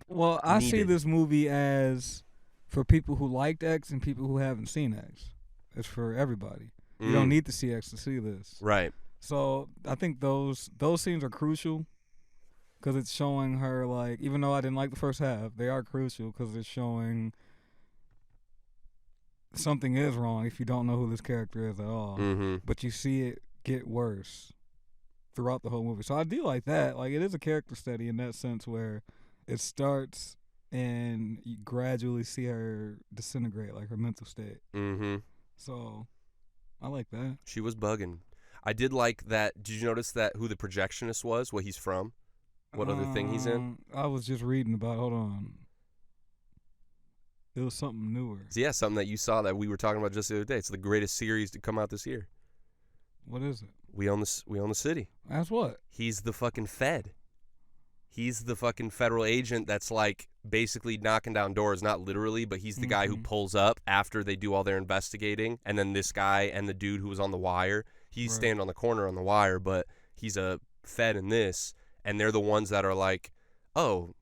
Well, I needed. see this movie as for people who liked X and people who haven't seen X. It's for everybody. You don't need to see X to see this. Right. So I think those scenes are crucial because it's showing her, like, even though I didn't like the first half, they are crucial because it's showing something is wrong if you don't know who this character is at all. Mm-hmm. But you see it get worse throughout the whole movie. So I do like that. Like, it is a character study in that sense where it starts and you gradually see her disintegrate, like her mental state. Mm-hmm. So I like that. She was bugging. I did like that. Did you notice that who the projectionist was, what he's from? What other thing he's in? I was just reading about, hold on. It was something newer. Yeah, something that you saw that we were talking about just the other day. It's the greatest series to come out this year. What is it? We own the city. That's what? He's the fucking Fed. He's the fucking federal agent that's like basically knocking down doors, not literally, but he's the guy who pulls up after they do all their investigating. And then this guy and the dude who was on the wire, he's standing on the corner on the wire, but he's a Fed in this. And they're the ones that are like, oh,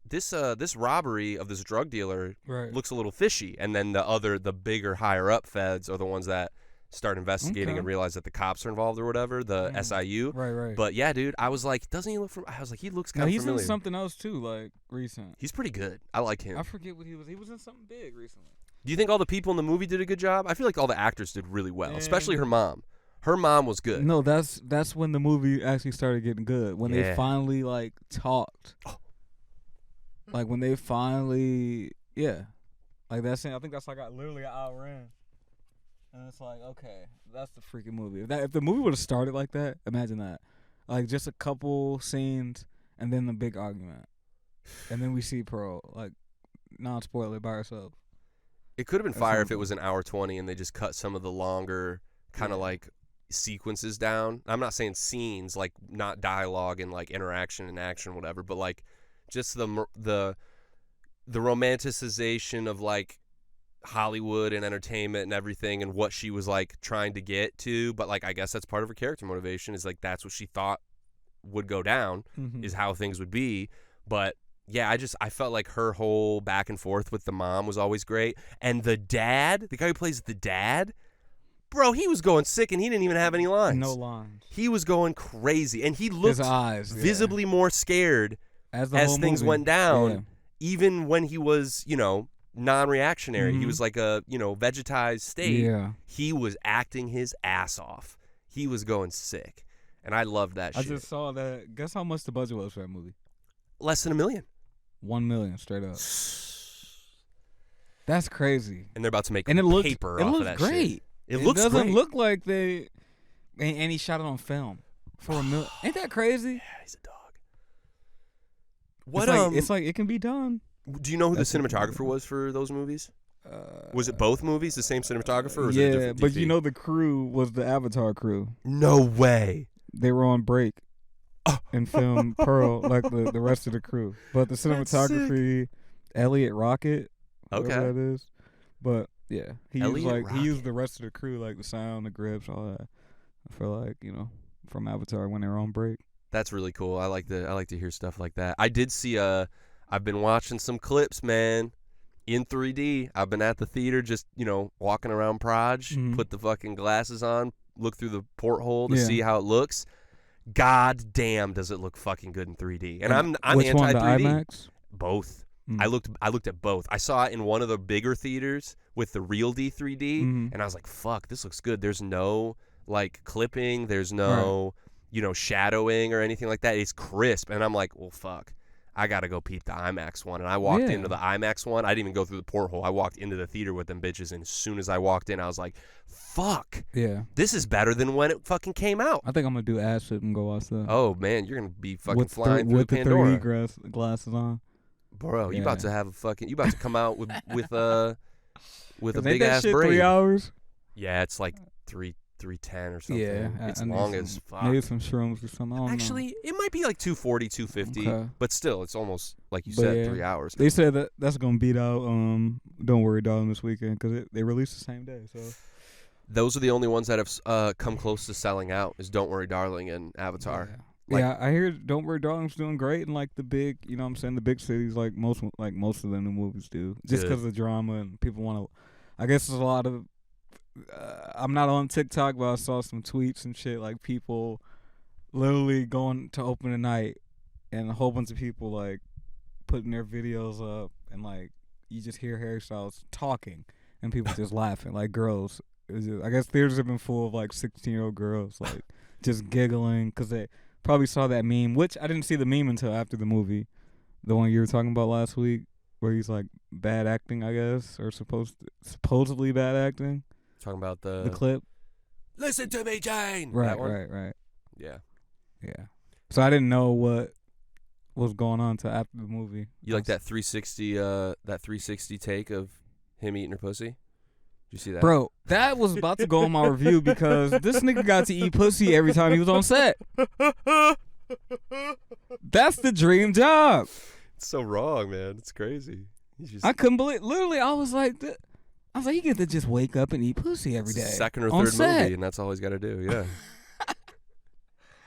this robbery of this drug dealer looks a little fishy. And then the bigger, higher up Feds are the ones that start investigating and realize that the cops are involved or whatever, the SIU. Right. But yeah, dude, I was like, doesn't he look I was like, he looks kind of familiar. He's in something else too, like recent. He's pretty good. I like him. I forget what he was. He was in something big recently. Do you think all the people in the movie did a good job? I feel like all the actors did really well, especially her mom. Her mom was good. No, that's when the movie actually started getting good. When they finally like talked. Like when they finally like that scene. I think that's like literally an hour in. And it's like, okay, that's the freaking movie. If the movie would have started like that, imagine that. Like just a couple scenes and then the big argument. And then we see Pearl, like, non-spoiler by herself. It could have been fire if it was an hour 20 and they just cut some of the longer kind of like sequences down. I'm not saying scenes, like not dialogue and like interaction and action, whatever, but like just the romanticization of like Hollywood and entertainment and everything and what she was like trying to get to. But like, I guess that's part of her character motivation, is like that's what she thought would go down, is how things would be. But yeah, I felt like her whole back and forth with the mom was always great. And the dad, the guy who plays the dad, bro, he was going sick and he didn't even have any lines. No lines. He was going crazy. And he looked his eyes, visibly more scared as things went down, even when he was, non-reactionary. He was like a, vegetized state. Yeah. He was acting his ass off. He was going sick. And I loved that shit. I just saw that. Guess how much the budget was for that movie? Less than $1 million. 1 million, straight up. That's crazy. And they're about to make paper off of that great. shit. It looks great. It doesn't look like they... And he shot it on film for $1 million. Ain't that crazy? Yeah, he's a dog. It's like it can be done. Do you know who the cinematographer was for those movies? Was it both movies, the same cinematographer? Or was it a different but DP? the crew was the Avatar crew. No way. They were on break and filmed Pearl like the rest of the crew. But the cinematography, Elliot Rocket, whatever that is. But yeah, he used the rest of the crew, like the sound, the grips, all that. I feel like from Avatar when they were on break. That's really cool. I like to hear stuff like that. I did see I've been watching some clips, man, in 3D. I've been at the theater just, walking around Proj, put the fucking glasses on, look through the porthole to see how it looks. God damn, does it look fucking good in 3D. And I'm which anti 3D. One, the IMAX? Both. I looked at both. I saw it in one of the bigger theaters with the real D3D, and I was like, fuck, this looks good. There's no like clipping, there's no shadowing or anything like that. It's crisp. And I'm like, well, fuck, I gotta go peep the IMAX one. And I walked into the IMAX one. I didn't even go through the porthole. I walked into the theater with them bitches, and as soon as I walked in, I was like, fuck, this is better than when it fucking came out. I think I'm gonna do acid and go watch that. Oh man, you're gonna be fucking flying through Pandora with the 3D glasses on. Bro, you about to have you about to come out with a big ass shit brain. 3 hours? Yeah, it's like 310 or something. Yeah, it's long as fuck. Maybe some shrooms or something. Actually, it might be like 240, 250, but still, it's almost like you said, 3 hours. They said that's gonna beat out Don't Worry Darling this weekend because they released the same day. So those are the only ones that have come close to selling out. Is Don't Worry Darling and Avatar. Yeah, I hear Don't Worry Darling's doing great in like the big, the big cities like most of the new movies do. Just because of the drama and people want to. I guess there's a lot of. I'm not on TikTok, but I saw some tweets and shit like people literally going to open a night and a whole bunch of people like putting their videos up and like you just hear Harry Styles talking and people just laughing like girls. I guess theaters have been full of like 16-year-old girls like just giggling because they probably saw that meme, which I didn't see the meme until after the movie, the one you were talking about last week, where he's like bad acting, I guess, or supposedly bad acting. Talking about the clip. Listen to me, Jane. Right. Yeah. So I didn't know what was going on until after the movie. You like that 360 take of him eating her pussy? Did you see that? Bro, that was about to go on my review because this nigga got to eat pussy every time he was on set. That's the dream job. It's so wrong, man. It's crazy. I couldn't believe. Literally, I was like, you get to just wake up and eat pussy every day. Second or third movie, and that's all he's got to do. Yeah.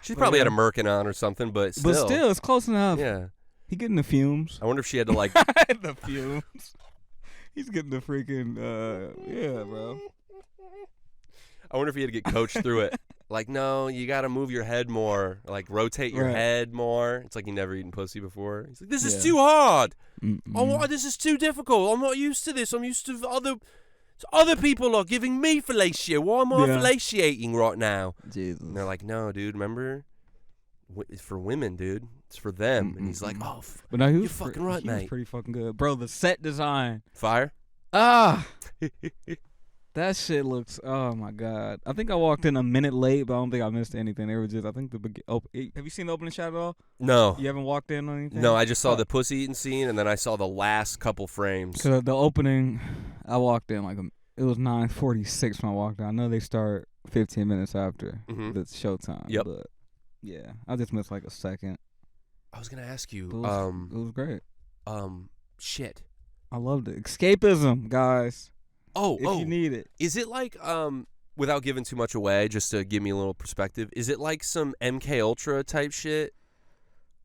She's probably had a Merkin on or something, but still. But still, it's close enough. Yeah. He getting the fumes. I wonder if she had to like. The fumes. He's getting the freaking, bro. I wonder if he had to get coached through it. Like, no, you got to move your head more. Like, rotate your head more. It's like you never eaten pussy before. He's like, this is too hard. This is too difficult. I'm not used to this. I'm used to other people are giving me fellatio. Why am I fellatiating right now? Jesus. And they're like, no, dude, remember? It's for women, dude. It's for them. And he's like, oh, but no, you're fucking right, mate. He was pretty fucking good. Bro, the set design. Fire? That shit looks, oh my God. I think I walked in a minute late, but I don't think I missed anything. They were just, I think have you seen the opening shot at all? No. You haven't walked in on anything? No, I just saw the pussy eating scene, and then I saw the last couple frames. Cause the opening, I walked in it was 9:46 when I walked in. I know they start 15 minutes after the showtime. Yep. But yeah, I just missed like a second. I was gonna ask you. It was great. Shit. I loved it. Escapism, guys. If you need it. Is it like without giving too much away, just to give me a little perspective, is it like some MK Ultra type shit?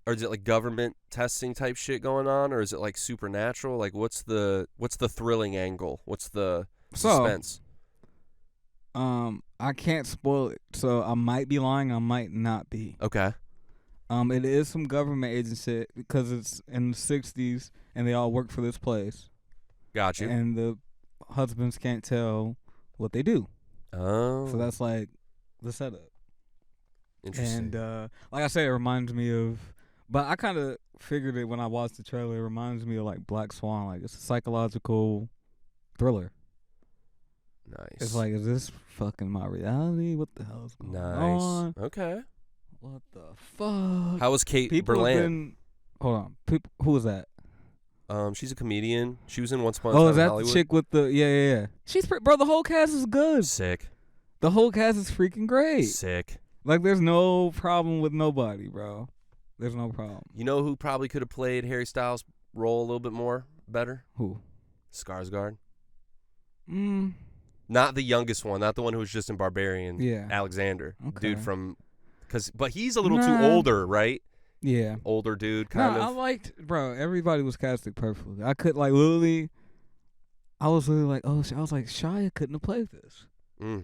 Or is it like government testing type shit going on? Or is it like supernatural? Like what's the thrilling angle? What's the suspense? I can't spoil it, so I might be lying, I might not be. Okay. It is some government agency because it's in the 60s and they all work for this place. Got you. And the husbands can't tell what they do. Oh. So that's like the setup. Interesting. And like I said, it reminds me of, but I kind of figured it when I watched the trailer. It reminds me of like Black Swan. Like it's a psychological thriller. Nice. It's like, is this fucking my reality? What the hell is going on? Okay. What the fuck? How was Kate People Berlant? have been, hold on. Who was that? She's a comedian. She was in Once Upon a Oh, Time is in that Hollywood. the chick with the, yeah. She's, bro, the whole cast is good. Sick. The whole cast is freaking great. Sick. Like, there's no problem with nobody, bro. There's no problem. You know who probably could have played Harry Styles' role a little bit more better? Who? Skarsgård. Mm. Not the youngest one, not the one who was just in Barbarian. Yeah. Alexander. Okay. Dude from, but he's a little too older, right? Yeah. Older dude, kind of. I liked, bro, everybody was casted perfectly. I could, like, literally, I was literally like, oh, I was like, Shia couldn't have played this. I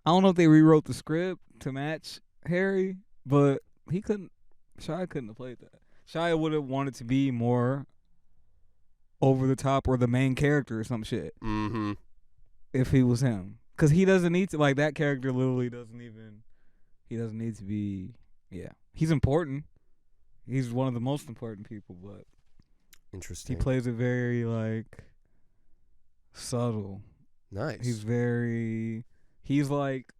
don't know if they rewrote the script to match Harry, but Shia couldn't have played that. Shia would have wanted to be more over the top or the main character or some shit. Mm-hmm. If he was him. Because he doesn't need to, like, that character literally doesn't need to be, yeah. He's important. He's one of the most important people, but Interesting. he plays it very, like, subtle. Nice. He's like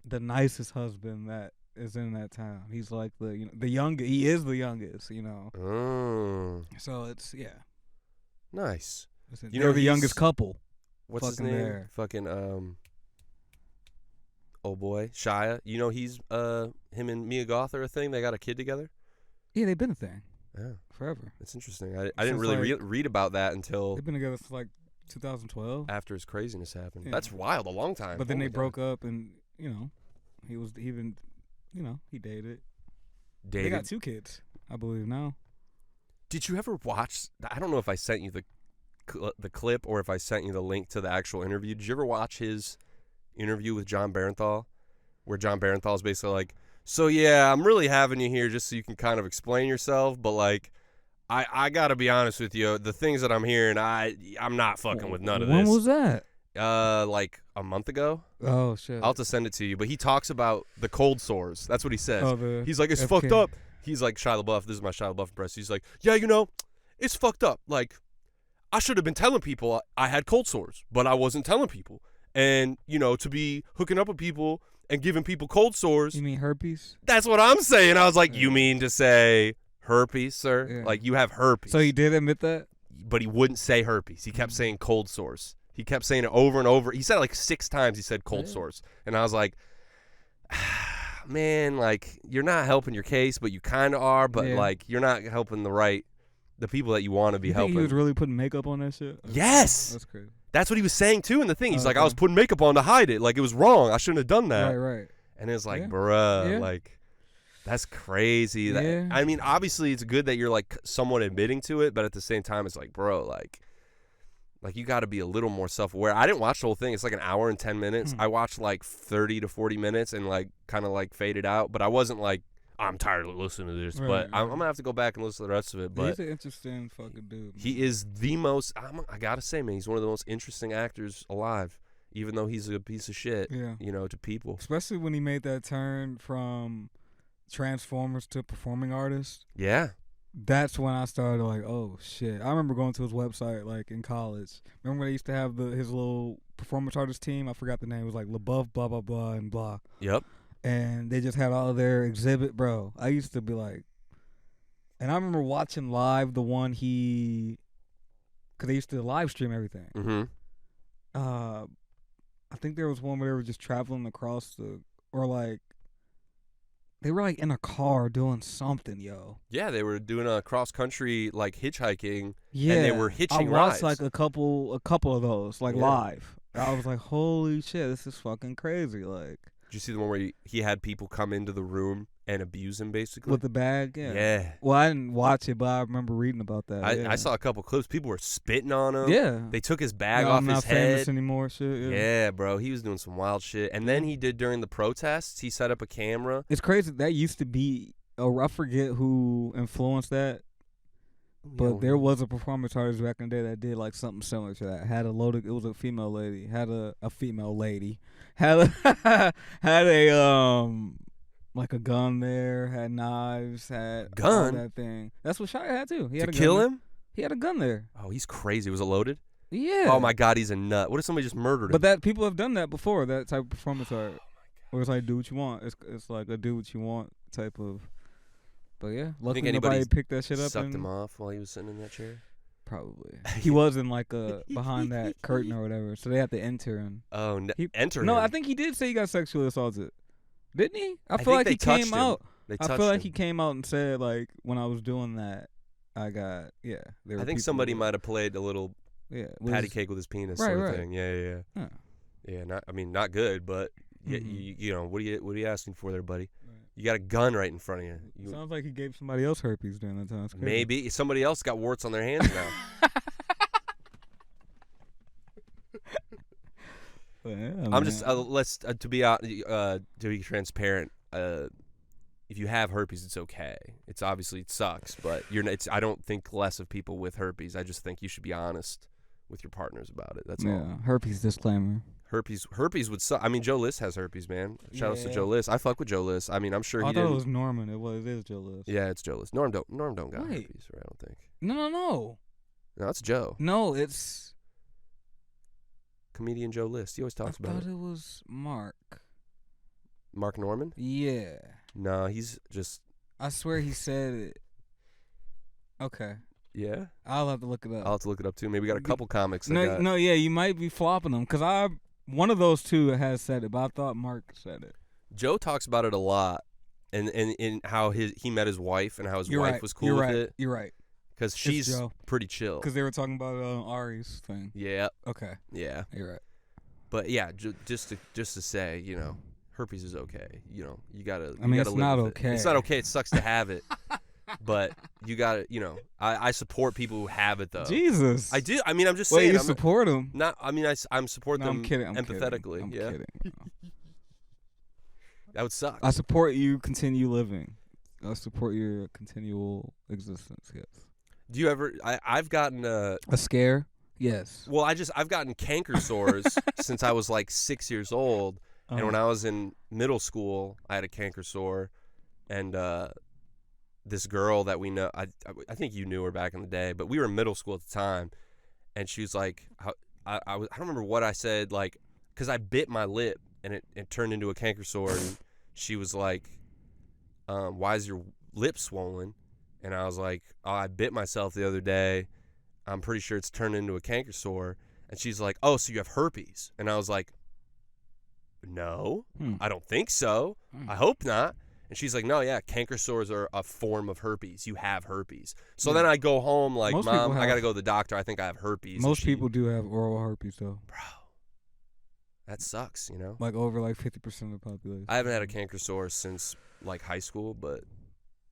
the nicest husband that is in that town. He's like the youngest. He is the youngest, Oh. So it's, yeah. Nice. They're the youngest couple. What's his name? There. Fucking oh boy, Shia. You know he's him and Mia Goth are a thing. They got a kid together. Yeah, they've been a thing. Yeah, forever. it's interesting. I didn't really read about that until they've been together since like 2012. After his craziness happened. Yeah. That's wild. A long time. But then they broke up, and he dated. They got 2 kids, I believe now. Did you ever watch? I don't know if I sent you the clip or if I sent you the link to the actual interview. Did you ever watch his interview with John Barenthal, where John Barenthal is basically like, so yeah, I'm really having you here just so you can kind of explain yourself, but like, I gotta be honest with you, the things that I'm hearing, I'm not fucking with none of this. When was that? Like a month ago. Oh shit. I'll have to send it to you, but he talks about the cold sores. That's what he says. He's like, it's FK. fucked up. He's like, Shia LaBeouf. This is my Shia LaBeouf impression. He's like, yeah, it's fucked up. Like, I should have been telling people I had cold sores, but I wasn't telling people. And, to be hooking up with people and giving people cold sores. You mean herpes? That's what I'm saying. I was like, you mean to say herpes, sir? Yeah. Like, you have herpes. So he did admit that? But he wouldn't say herpes. He kept saying cold sores. He kept saying it over and over. He said it like 6 times. He said cold sores. And I was like, man, like, you're not helping your case, but you kind of are. But, like, you're not helping the people that you want to be helping. He was really putting makeup on that shit? Yes. That's crazy. That's what he was saying, too, in the thing. He's like, I was putting makeup on to hide it. Like, it was wrong. I shouldn't have done that. Right. And it was like, bruh, like, that's crazy. Yeah. I mean, obviously, it's good that you're, like, somewhat admitting to it, but at the same time, it's like, bro, like you got to be a little more self-aware. I didn't watch the whole thing. It's like an hour and 10 minutes. I watched, like, 30 to 40 minutes and, like, kind of, like, faded out. But I wasn't like, I'm tired of listening to this. But I'm going to have to go back and listen to the rest of it. But he's an interesting fucking dude, man. He is the most, I got to say, man, he's one of the most interesting actors alive, even though he's a piece of shit, to people. Especially when he made that turn from Transformers to performing artist. Yeah. That's when I started like, oh shit. I remember going to his website like in college. Remember when they used to have his little performance artist team? I forgot the name. It was like LaBeouf, blah, blah, blah, and blah. Yep. And they just had all of their exhibit, bro. I used to be like, and I remember watching live the one because they used to live stream everything. Mm-hmm. I think there was one where they were just traveling across they were like in a car doing something, yo. Yeah, they were doing a cross country like hitchhiking. Yeah, and they were hitching I watched rides. like a couple of those like live. I was like, holy shit, this is fucking crazy. Like, did you see the one where he had people come into the room and abuse him, basically? with the bag? Yeah. Yeah. Well, I didn't watch it, but I remember reading about that. I saw a couple clips. People were spitting on him. Yeah. They took his bag No, off I'm his not head. famous anymore. Shit. Yeah, bro. He was doing some wild shit. And then he did during the protests. He set up a camera. It's crazy. That used to be. I forget who influenced that. But there was a performance artist back in the day that did like something similar to that. Had a loaded. It was a female lady. Had a female lady. Had a had a like a gun there. Had knives. Had gun. All that thing. That's what Shia had too. He had to a kill gun him. He had a gun there. Oh, he's crazy. Was it loaded? Yeah. Oh my God, he's a nut. What if somebody just murdered him? But that people have done that before. That type of performance art, where it's like do what you want. It's like a do what you want type of. But yeah, luckily nobody picked that shit up. Sucked him off while he was sitting in that chair. Probably. He was in like behind that curtain or whatever, so they had to enter and. Oh, enter No, him. I think he did say he got sexually assaulted. Didn't he? I feel think like they he came touched him. out. I feel like he came out and said like when I was doing that, I got I think somebody might have played a little patty cake with his penis sort of thing. Yeah. Huh. Yeah, not good, but you know, what are you asking for there, buddy? You got a gun right in front of you. Sounds like he gave somebody else herpes during that time. Maybe somebody else got warts on their hands now. I'm just let's to be transparent. If you have herpes, it's okay. It's obviously it sucks, but I don't think less of people with herpes. I just think you should be honest with your partners about it. That's all. Herpes disclaimer. Herpes would suck. I mean, Joe List has herpes, man. Shout out to Joe List. I fuck with Joe List. I mean, I'm sure he didn't. I thought it was Norman. It is Joe List. Yeah, it's Joe List. Norm don't got herpes, right? I don't think. No. No, it's Joe. No, it's comedian Joe List. He always talks about it. I thought it was Mark. Mark Norman? Yeah. No, he's just. I swear he said it. Okay. Yeah? I'll have to look it up. I'll have to look it up too. Maybe we got a couple comics. No, yeah, you might be flopping them because one of those two has said it, but I thought Mark said it. Joe talks about it a lot, and in how he met his wife and how his wife was cool with it. You're right. Because she's pretty chill. Because they were talking about Ari's thing. Yeah. Okay. Yeah. You're right. But yeah, just to say, you know, herpes is okay. You know, you gotta. I mean, it's not okay. It's not okay. It sucks to have it. But you gotta, you know, I support people who have it though. Jesus. I do. I mean, I'm just saying. Wait, you support them? Not. I mean, I'm support them. I'm kidding. Empathetically. I'm kidding. That would suck. I support you continue living. I support your continual existence. Yes. Do you ever? I've gotten a scare. Yes. Well, I've gotten canker sores since I was like 6 years old, and when I was in middle school, I had a canker sore, and this girl that we know, I think you knew her back in the day, but we were in middle school at the time, and she was like, I don't remember what I said, like, because I bit my lip and it turned into a canker sore, and she was like, why is your lip swollen? And I was like, oh, I bit myself the other day. I'm pretty sure it's turned into a canker sore. And she's like, oh, so you have herpes? And I was like, no, I don't think so. I hope not. And she's like, no, yeah, canker sores are a form of herpes. You have herpes. So then I go home like, Mom, I got to go to the doctor. I think I have herpes. Most people do have oral herpes, though. Bro, that sucks, you know? Like over like 50% of the population. I haven't had a canker sore since like high school, but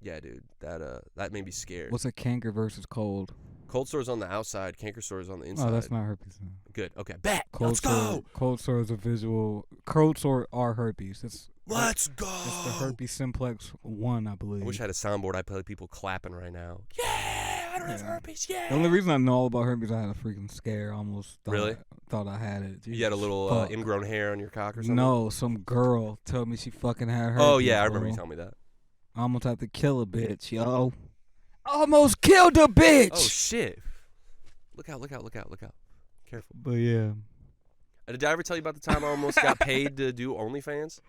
yeah, dude, that made me scared. What's a canker versus cold? Cold sores on the outside, canker sores on the inside. Oh, that's not herpes. No. Good. Okay, bet. Let's go. Cold sore is a visual. Cold sore are herpes. Let's go. It's the herpes simplex 1, I believe. I wish I had a soundboard. I'd play people clapping right now. Yeah, I don't have herpes. Yeah. The only reason I know all about herpes, I had a freaking scare. Almost thought I had it. You had a little ingrown hair on your cock or something? No, some girl told me she fucking had herpes. Oh yeah, I remember you telling me that. I almost had to kill a bitch, yo. Almost killed a bitch. Oh shit. Look out. Careful. But yeah. Did I ever tell you about the time I almost got paid to do OnlyFans?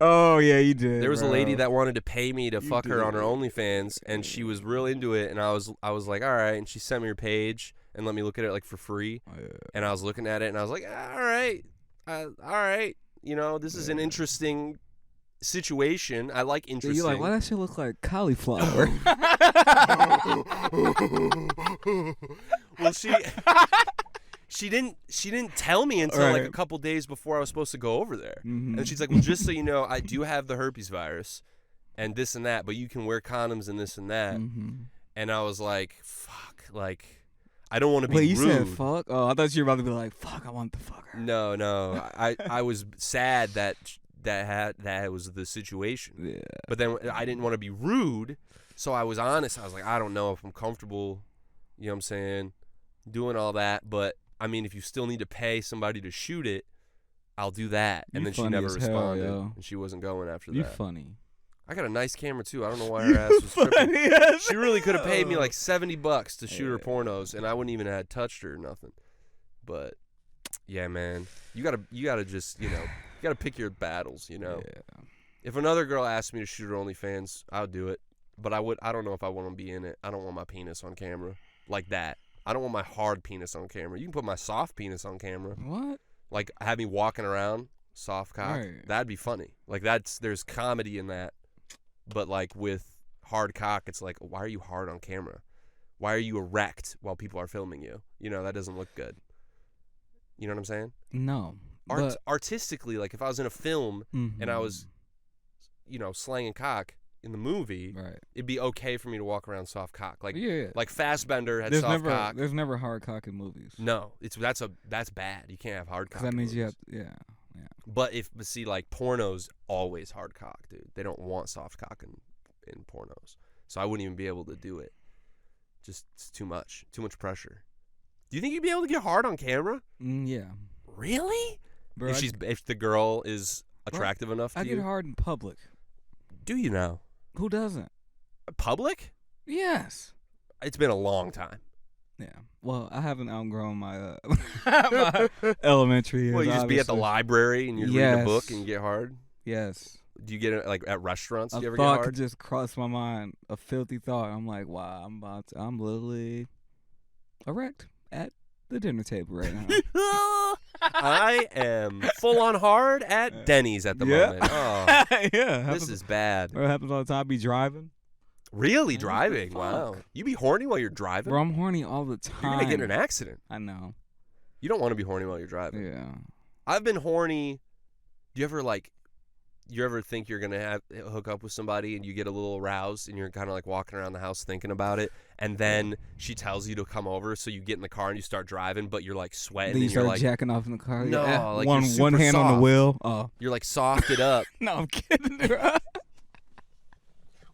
Oh, yeah, you did. There was a lady that wanted to pay me to fuck her on her OnlyFans, and she was real into it, and I was like, all right, and she sent me her page and let me look at it like for free, and I was looking at it, and I was like, all right, you know, this is an interesting situation. I like interesting. You're like, why that shit look like cauliflower? Well, She didn't tell me until like a couple days before I was supposed to go over there. Mm-hmm. And she's like, well, just so you know, I do have the herpes virus and this and that, but you can wear condoms and this and that. Mm-hmm. And I was like, fuck, like, I don't want to be Wait, you rude. said fuck? Oh, I thought you were about to be like, fuck, I want to fuck her. No. I was sad that was the situation. Yeah. But then I didn't want to be rude, so I was honest. I was like, I don't know if I'm comfortable, you know what I'm saying, doing all that. But, I mean, if you still need to pay somebody to shoot it, I'll do that. And then she never responded, and she wasn't going after that. You funny. I got a nice camera, too. I don't know why her ass was tripping. Yes. She really could have paid me like $70 to shoot her pornos, and I wouldn't even have touched her or nothing. But, yeah, man, you gotta just, you gotta pick your battles, Yeah. If another girl asked me to shoot her OnlyFans, I'll do it. But I don't know if I want to be in it. I don't want my penis on camera like that. I don't want my hard penis on camera. You can put my soft penis on camera. What? Like, have me walking around, soft cock. Right. That'd be funny. Like, there's comedy in that. But, like, with hard cock, it's like, why are you hard on camera? Why are you erect while people are filming you? That doesn't look good. You know what I'm saying? No. Artistically, like, if I was in a film and I was, slanging cock in the movie, right, it'd be okay for me to walk around soft cock. Like, yeah. like Fassbender had soft cock. There's never hard cock in movies. No, that's bad. You can't have hard cock. Because that means you have, But see, like, pornos always hard cock, dude. They don't want soft cock in pornos. So I wouldn't even be able to do it. Just, it's too much pressure. Do you think you'd be able to get hard on camera? Yeah. Really? Bro, if the girl is attractive enough to I you? get hard in public. Do you now? Who doesn't? Public? Yes. It's been a long time. Yeah. Well, I haven't outgrown my, my elementary years. Well, you just be at the library and you read a book and you get hard? Yes. Do you get it like at restaurants? Do you ever thought get hard? could just cross my mind. A filthy thought. I'm like, wow, I'm literally erect at the dinner table right now. I am full on hard at Denny's at the moment. Oh, yeah. this is bad. What happens all the time? I be driving. Really driving? Fuck. Wow. You be horny while you're driving? Bro, I'm horny all the time. You're going to get in an accident. I know. You don't want to be horny while you're driving. Yeah. I've been horny. Do you ever think you're going to hook up with somebody and you get a little aroused and you're kind of like walking around the house thinking about it, and then she tells you to come over, so you get in the car and you start driving, but you're like sweating. Then you and you're start like jacking off in the car. No, yeah. like one you're super one hand on soft. the wheel. Oh. You're like softed up. No, I'm kidding. Bro.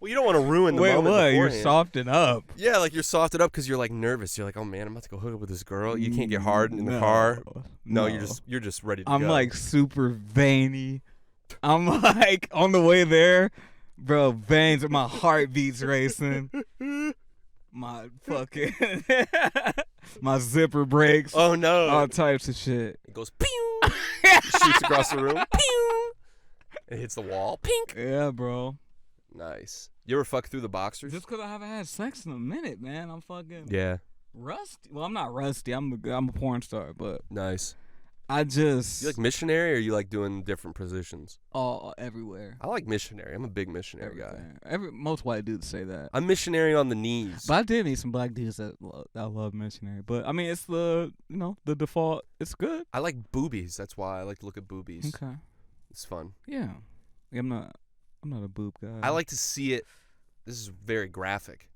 Well, you don't want to ruin the Wait, moment what? You're beforehand. softing up. Yeah, like you're softed up because you're like nervous. You're like, oh man, I'm about to go hook up with this girl. You can't get hard in the car. No, you're just ready to go. I'm like super veiny. I'm like on the way there, bro. Veins, my heart beats racing. My fucking my zipper breaks. Oh no! All types of shit. It goes pew. Shoots across the room. Pew. It hits the wall. Pink. Yeah, bro. Nice. You ever fuck through the boxers? Just because I haven't had sex in a minute, man. I'm fucking rusty. Well, I'm not rusty. I'm a porn star, but nice. I just You like missionary, or you like doing different positions? all everywhere. I like missionary. I'm a big missionary guy. Most white dudes say that. I'm missionary on the knees. But I did meet some black dudes that love missionary. But I mean, it's the the default. It's good. I like boobies. That's why I like to look at boobies. Okay. It's fun. Yeah. I'm not a boob guy. I like to see it. This is very graphic.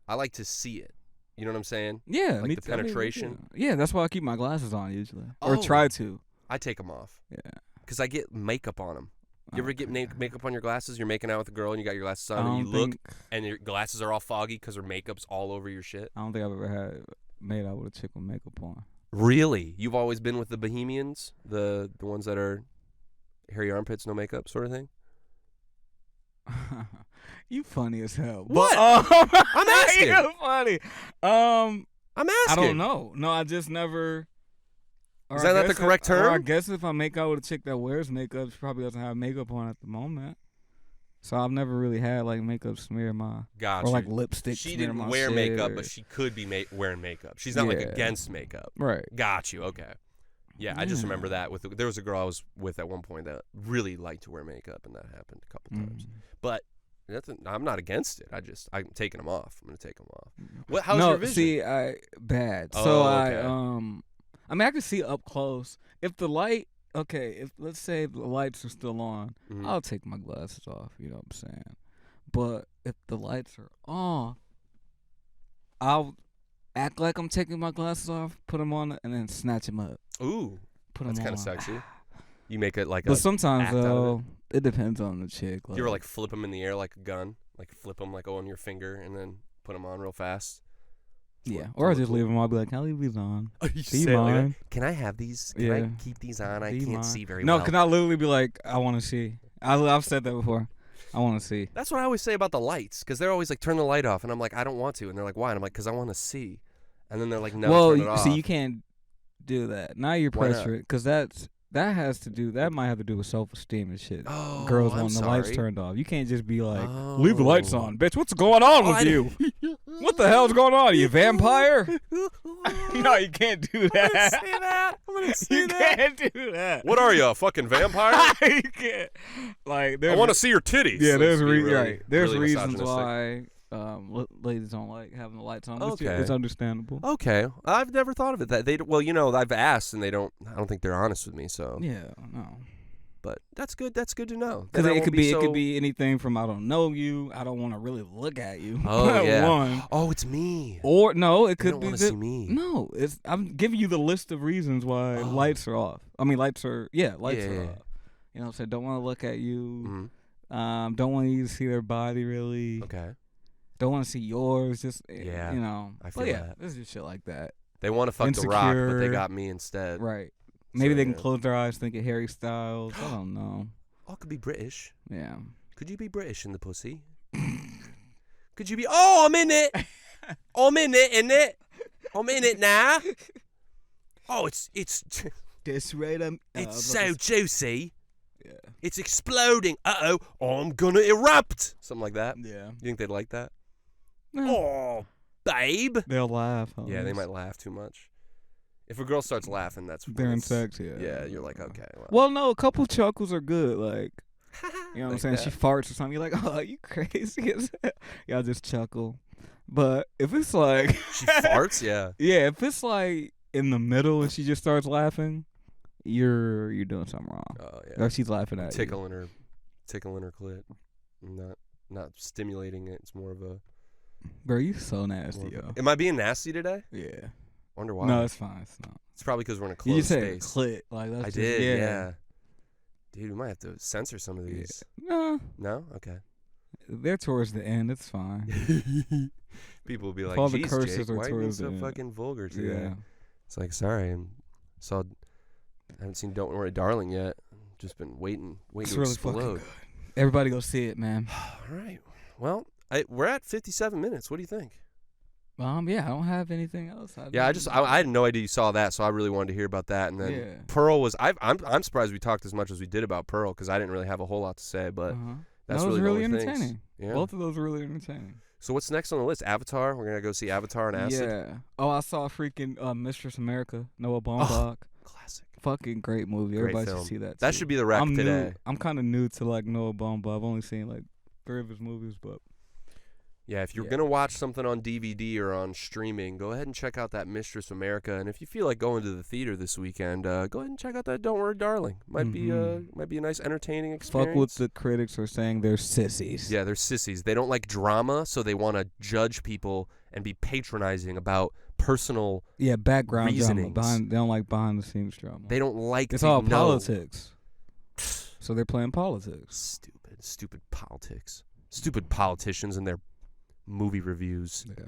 I like to see it. You know what I'm saying? Yeah. Like the penetration. Yeah, that's why I keep my glasses on usually, or try to. I take them off. Yeah. Because I get makeup on them. You ever get makeup on your glasses? You're making out with a girl and you got your glasses on and you look and your glasses are all foggy because her makeup's all over your shit? I don't think I've ever had made out with a chick with makeup on. Really? You've always been with the Bohemians? The ones that are hairy armpits, no makeup sort of thing? You funny as hell. What? But, I'm asking. You're funny. I'm asking. I don't know. No, I just never. Is that not the correct term? Or I guess if I make out with a chick that wears makeup, she probably doesn't have makeup on at the moment. So I've never really had like makeup smear my or like lipstick. She smear didn't my wear shit makeup, or- but she could be wearing makeup. She's not like against makeup. Right. Got you. Okay. Yeah, I just remember that. There was a girl I was with at one point that really liked to wear makeup, and that happened a couple times. But I'm not against it. I'm taking them off. I'm gonna take them off. How's your vision? See, bad. Oh, So okay. I mean, I can see up close. If the light, if let's say the lights are still on, I'll take my glasses off. You know what I'm saying? But if the lights are on, I'll act like I'm taking my glasses off, put them on, and then snatch them up. Ooh, that's kind of sexy. You make it like but a sometimes though, it depends on the chick. Like, you ever like flip them in the air like a gun, like flip them like on your finger and then put them on real fast. Yeah, or I just leave them. I'll be like, "Can I leave these on? Oh, you say it like that? Can I have these? Can I keep these on? I can't see very well. No, can I literally be like, I want to see? I've said that before. I want to see. That's what I always say about the lights, because they're always like, turn the light off, and I'm like, I don't want to, and they're like, why? And I'm like, because I want to see, and then they're like, no, turn it off. See, you can't do that. Now you're pressured, because that might have to do with self-esteem and shit. Oh, girls want the lights turned off. You can't just be like, leave the lights on, bitch. What's going on with you? What the hell's going on? Are you a vampire? No, you can't do that. I'm gonna see that. You can't do that. What are you, a fucking vampire? You can't. Like, I want to see your titties. Yeah, there's really reasons why ladies don't like having the lights on. Okay. It's understandable. Okay, I've never thought of it that they. Well, I've asked and they don't. I don't think they're honest with me. So yeah, no. But that's good. That's good to know. Because it could be anything from I don't know you, I don't want to really look at you. Oh yeah. One. Oh, it's me. Or no, it could be. Want to see me. No, I'm giving you the list of reasons why lights are off. I mean, lights are off. You know what I'm saying? Don't want to look at you. Mm-hmm. Don't want you to see their body really. Okay. Don't want to see yours. Just I feel that. This is just shit like that. They want to fuck The Rock, but they got me instead. Right. Maybe they can close their eyes, think of Harry Styles. I don't know. Oh, it could be British. Yeah. Could you be British in the pussy? Could you be? Oh, I'm in it. I'm in it. I'm in it now. Oh, it's. That's right. It's so juicy. Yeah. It's exploding. Uh-oh. I'm gonna erupt. Something like that. Yeah. You think they'd like that? No. Oh, babe. They'll laugh. Yeah, they might laugh too much. If a girl starts laughing, that's they're in sex. Yeah. Yeah, you're like, okay. Well, no, a couple chuckles are good. Like, you know what I'm saying? That. She farts or something. You're like, oh, you crazy? Y'all just chuckle. But if it's like she farts, yeah. Yeah, if it's like in the middle and she just starts laughing, you're doing something wrong. Oh yeah. Or she's laughing at tickling her clit, not stimulating it. It's more of a. Bro, you so nasty, yo. Am I being nasty today? Yeah. Wonder why. No, it's fine. It's probably because we're in a closed space. Clit. Like, that's I did, yeah. Dude, we might have to censor some of these. Yeah. No? Okay. They're towards the end. It's fine. People will be like, all geez, the curses Jake, are why are you being towards so the end. fucking vulgar today? Yeah. It's like, sorry, I haven't seen Don't Worry Darling yet. Just been waiting it's to really explode. Fucking good. Everybody go see it, man. All right. Well, we're at 57 minutes. What do you think? Yeah, I don't have anything else. I had no idea you saw that, so I really wanted to hear about that. And then Pearl was. I'm surprised we talked as much as we did about Pearl because I didn't really have a whole lot to say, but that's that was really entertaining. Yeah. Both of those were really entertaining. So what's next on the list? Avatar. We're gonna go see Avatar and Acid. Yeah. Oh, I saw freaking Mistress America. Noah Baumbach. Classic. Fucking great movie. Great Everybody film. should see that. That should be the rec today. I'm kind of new to like Noah Baumbach. I've only seen like 3 of his movies, but. Yeah, if you're going to watch something on DVD or on streaming, go ahead and check out that Mistress America. And if you feel like going to the theater this weekend, go ahead and check out that Don't Worry Darling. Might be a nice entertaining experience. Fuck what the critics are saying. They're sissies. Yeah, they're sissies. They don't like drama, so they want to judge people and be patronizing about personal background reasonings. Drama. They don't like behind-the-scenes drama. They don't like it's all politics. So they're playing politics. Stupid politics. Stupid politicians and their movie reviews. Yeah.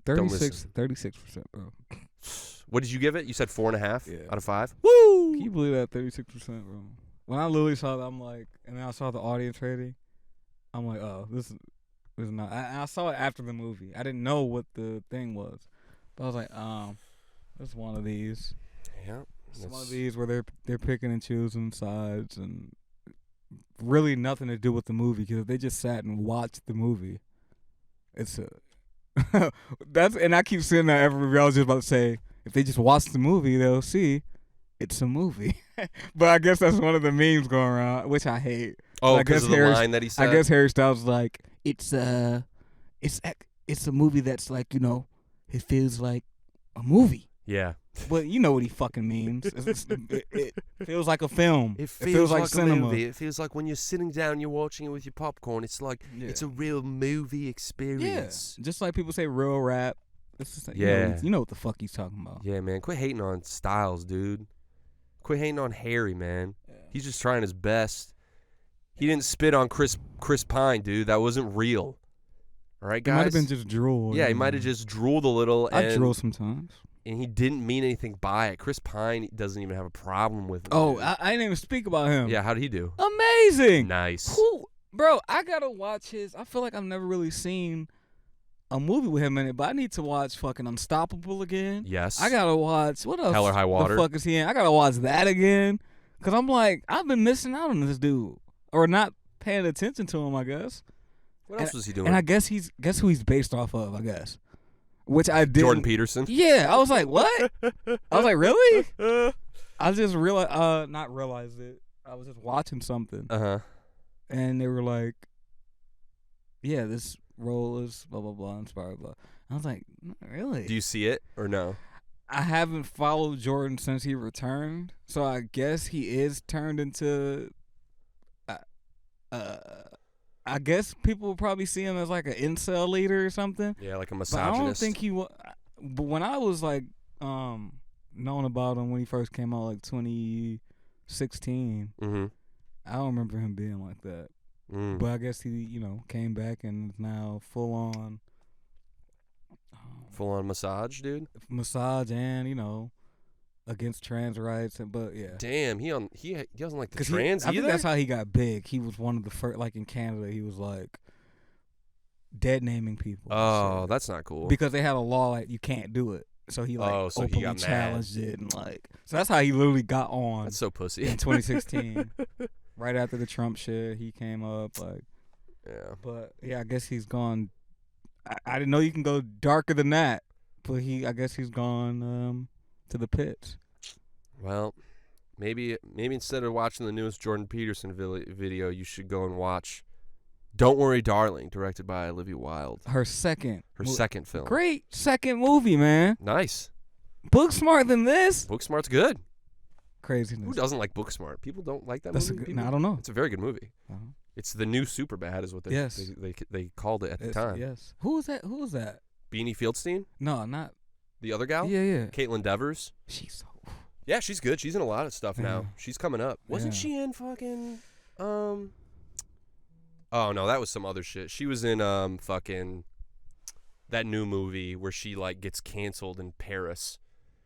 36%, bro. What did you give it? You said 4.5 out of 5? Woo! Can you believe that? 36%, bro. When I literally saw that, I'm like, and then I saw the audience rating, I'm like, oh, this is not. I saw it after the movie. I didn't know what the thing was. But I was like, it's one of these. Yeah. It's one of these where they're picking and choosing sides and really nothing to do with the movie because if they just sat and watched the movie, it's and I keep saying that every review. I was just about to say, if they just watch the movie, they'll see it's a movie. But I guess that's one of the memes going around, which I hate. Oh, because of the line that he said? I guess Harry Styles was like, it's a movie that's like, it feels like a movie. Yeah. But you know what he fucking means. It feels like a film. It feels like cinema. a movie. It feels like when you're sitting down, you're watching it with your popcorn. It's like it's a real movie experience. Yeah, just like people say real rap. It's just like, you know what the fuck he's talking about. Yeah, man. Quit hating on Styles, dude. Quit hating on Harry, man. Yeah. He's just trying his best. He didn't spit on Chris Pine, dude. That wasn't real. All right, guys? It might have been just drool. Yeah, he might have just drooled a little. I drool sometimes. And he didn't mean anything by it. Chris Pine doesn't even have a problem with it. Oh, I didn't even speak about him. Yeah, how did he do? Amazing. Nice. Cool. Bro, I got to watch his. I feel like I've never really seen a movie with him in it, but I need to watch fucking Unstoppable again. Yes. I got to watch, what else? Hell or High Water. The fuck is he in? I got to watch that again. Because I'm like, I've been missing out on this dude. Or not paying attention to him, I guess. What else was he doing? And I guess guess who he's based off of, I guess. Which I did. Jordan Peterson? Yeah. I was like, what? I was like, really? I just realized, not realized it. I was just watching something. Uh-huh. And they were like, yeah, this role is blah, blah, blah, inspired, blah. I was like, really? Do you see it or no? I haven't followed Jordan since he returned. So I guess he is turned into, I guess people will probably see him as like an incel leader or something. Yeah, like a misogynist. But I don't think he was. But when I was like knowing about him when he first came out, like 2016, I don't remember him being like that. But I guess he, came back and is now full on massage, dude. Massage and against trans rights, but yeah. Damn, he doesn't like the trans either. I think that's how he got big. He was one of the first, like in Canada, he was like dead naming people. Oh, that's not cool. Because they had a law like you can't do it. So he openly got challenged it and so that's how he literally got on. That's so pussy. In 2016, right after the Trump shit, he came up like. Yeah. But yeah, I guess he's gone. I didn't know you can go darker than that, but I guess he's gone to the pits. Well, maybe instead of watching the newest Jordan Peterson video, you should go and watch Don't Worry, Darling, directed by Olivia Wilde. Her second film. Great second movie, man. Nice. Booksmart than this. Booksmart's good. Craziness. Who doesn't like Booksmart? People don't like that movie. I don't know. It's a very good movie. Uh-huh. It's the new Superbad, is what they called it at the time. Yes. Who was that? Beanie Fieldstein? No, not the other gal. Yeah. Caitlin Devers. Yeah, she's good. She's in a lot of stuff now. She's coming up. Wasn't she in fucking Oh no, that was some other shit. She was in fucking that new movie where she like gets canceled in Paris.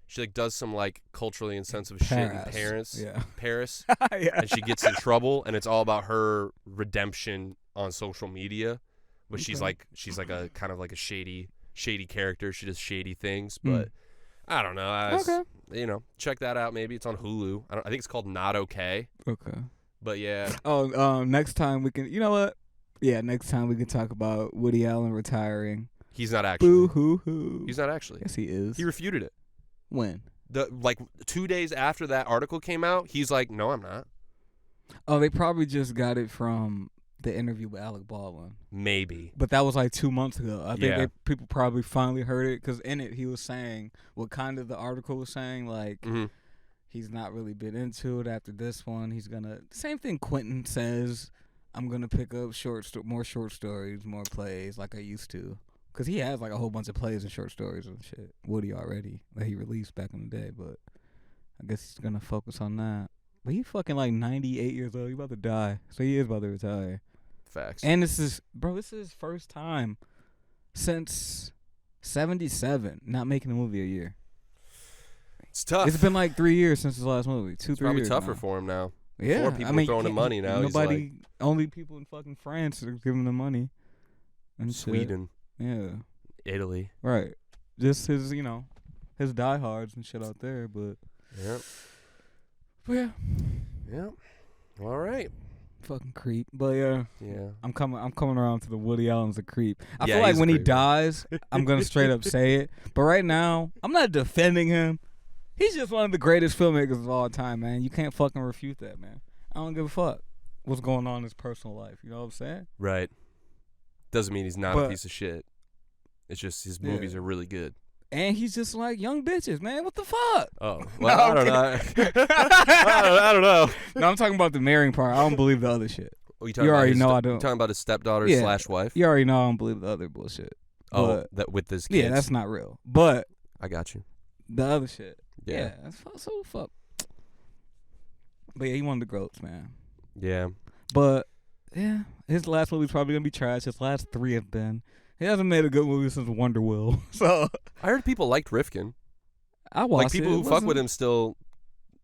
She like does some like culturally insensitive shit in Paris. Yeah. Paris. Yeah. And she gets in trouble, and it's all about her redemption on social media. But she's like a kind of like a shady character. She does shady things, but I don't know. Check that out. Maybe it's on Hulu. I think it's called Not Okay. Okay. But yeah. Oh, next time we can. You know what? Yeah, next time we can talk about Woody Allen retiring. He's not actually. Boo hoo hoo. He's not actually. Yes, he is. He refuted it. When? 2 days after that article came out, he's like, "No, I'm not." Oh, they probably just got it from the interview with Alec Baldwin. Maybe. But that was like 2 months ago. I think people probably finally heard it because in it he was saying what kind of the article was saying, like he's not really been into it after this one. He's gonna same thing Quentin says. I'm gonna pick up more short stories, more plays like I used to. Because he has like a whole bunch of plays and short stories and shit. Woody already that he released back in the day, but I guess he's gonna focus on that. But he fucking like 98 years old. He about to die, so he is about to retire. Facts. And this is his first time since 77 not making a movie a year. It's tough. It's been like 3 years since his last movie. 2-3 years. Probably tougher now. for him now. Yeah, Before people were throwing him money now. Nobody, only people in fucking France are giving him money. And Sweden. Shit. Yeah. Italy. Right. Just his, his diehards and shit out there, but. Yep. Yeah. Yep. All right. Fucking creep. But yeah. Yeah. I'm coming around to the Woody Allen's a creep. I Yeah, feel like when he creep. dies, I'm gonna straight up say it. But right now, I'm not defending him. He's just one of the greatest filmmakers of all time, man. You can't fucking refute that, man. I don't give a fuck what's going on in his personal life. You know what I'm saying? Right. Doesn't mean he's not a piece of shit. It's just his movies are really good. And he's just like, young bitches, man. What the fuck? Oh, well, I don't know. I don't know. No, I'm talking about the marrying part. I don't believe the other shit. You already know I don't. You talking about his stepdaughter / wife? You already know I don't believe the other bullshit. Oh, that with his kids. Yeah, that's not real. But I got you. the other shit. Yeah. That's so fuck. But yeah, he wanted the groats, man. Yeah. But yeah, his last movie's probably gonna be trash. His last 3 have been. He hasn't made a good movie since Wonder Wheel. So I heard people liked Rifkin. I watched like people it. who fuck with him still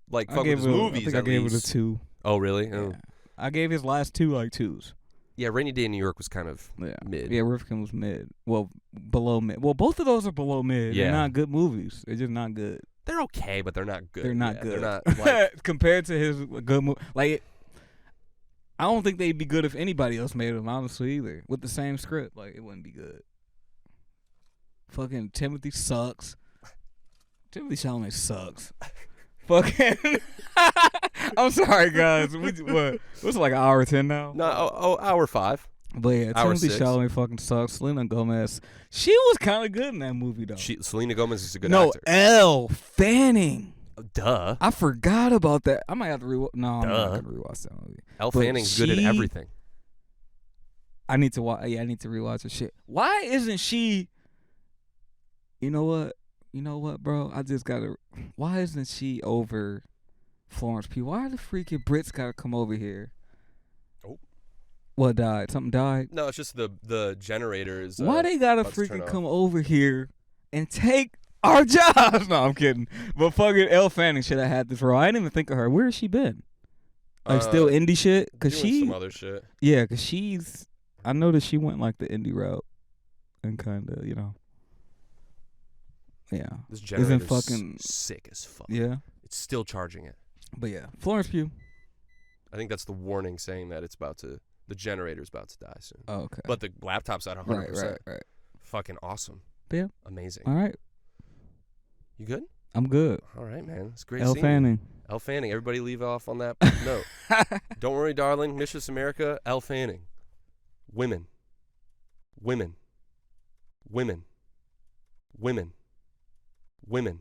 like fuck with his movies. I think I gave it a 2. Oh really? Yeah. Oh. I gave his last 2 like 2s. Yeah, Rainy Day in New York was kind of mid. Yeah, Rifkin was mid. Well, below mid. Well, both of those are below mid. Yeah. They're not good movies. They're just not good. They're okay, but they're not good. They're not good. They're not like compared to his good movie. Like, I don't think they'd be good if anybody else made them, honestly, either. With the same script, like it wouldn't be good. Fucking Timothy sucks. Timothy Chalamet sucks. Fucking. I'm sorry, guys. What's it, like an hour 10 now? No, hour 5. But yeah, Hour Timothy 6. Chalamet fucking sucks. Selena Gomez, she was kind of good in that movie though. Selena Gomez is a good actor. Elle Fanning. Duh. I forgot about that. I might have to rewatch. No, I'm Duh. not gonna rewatch that movie. Elle But Fanning's good at everything. I need to watch. Yeah, I need to rewatch her shit. Why isn't she? You know what? You know what, bro? I just gotta. Why isn't she over Florence Pugh? Why the freaking Brits gotta come over here? Oh. What died? Something died? No, it's just the generator is. Why they gotta about to turn freaking off. come over here and take our jobs? No, I'm kidding. But fucking Elle Fanning should have had this role. I didn't even think of her. Where has she been? Like still indie shit? Cause doing she, some other shit. yeah, cause she's. I know that she went like the indie route, and kind of, you know. Yeah. This generator's fucking sick as fuck. Yeah. It's still charging it. But yeah, Florence Pugh. I think that's the warning saying that the generator's about to die soon. Oh, okay. But the laptop's at 100%. Right. Fucking awesome. Yeah. Amazing. All right. You good? I'm good. All right, man. It's great Elle seeing you. Fanning. Elle Fanning. Everybody leave off on that note. Don't worry, darling. Mistress America, Elle Fanning. Women. Women. Women. Women. Women.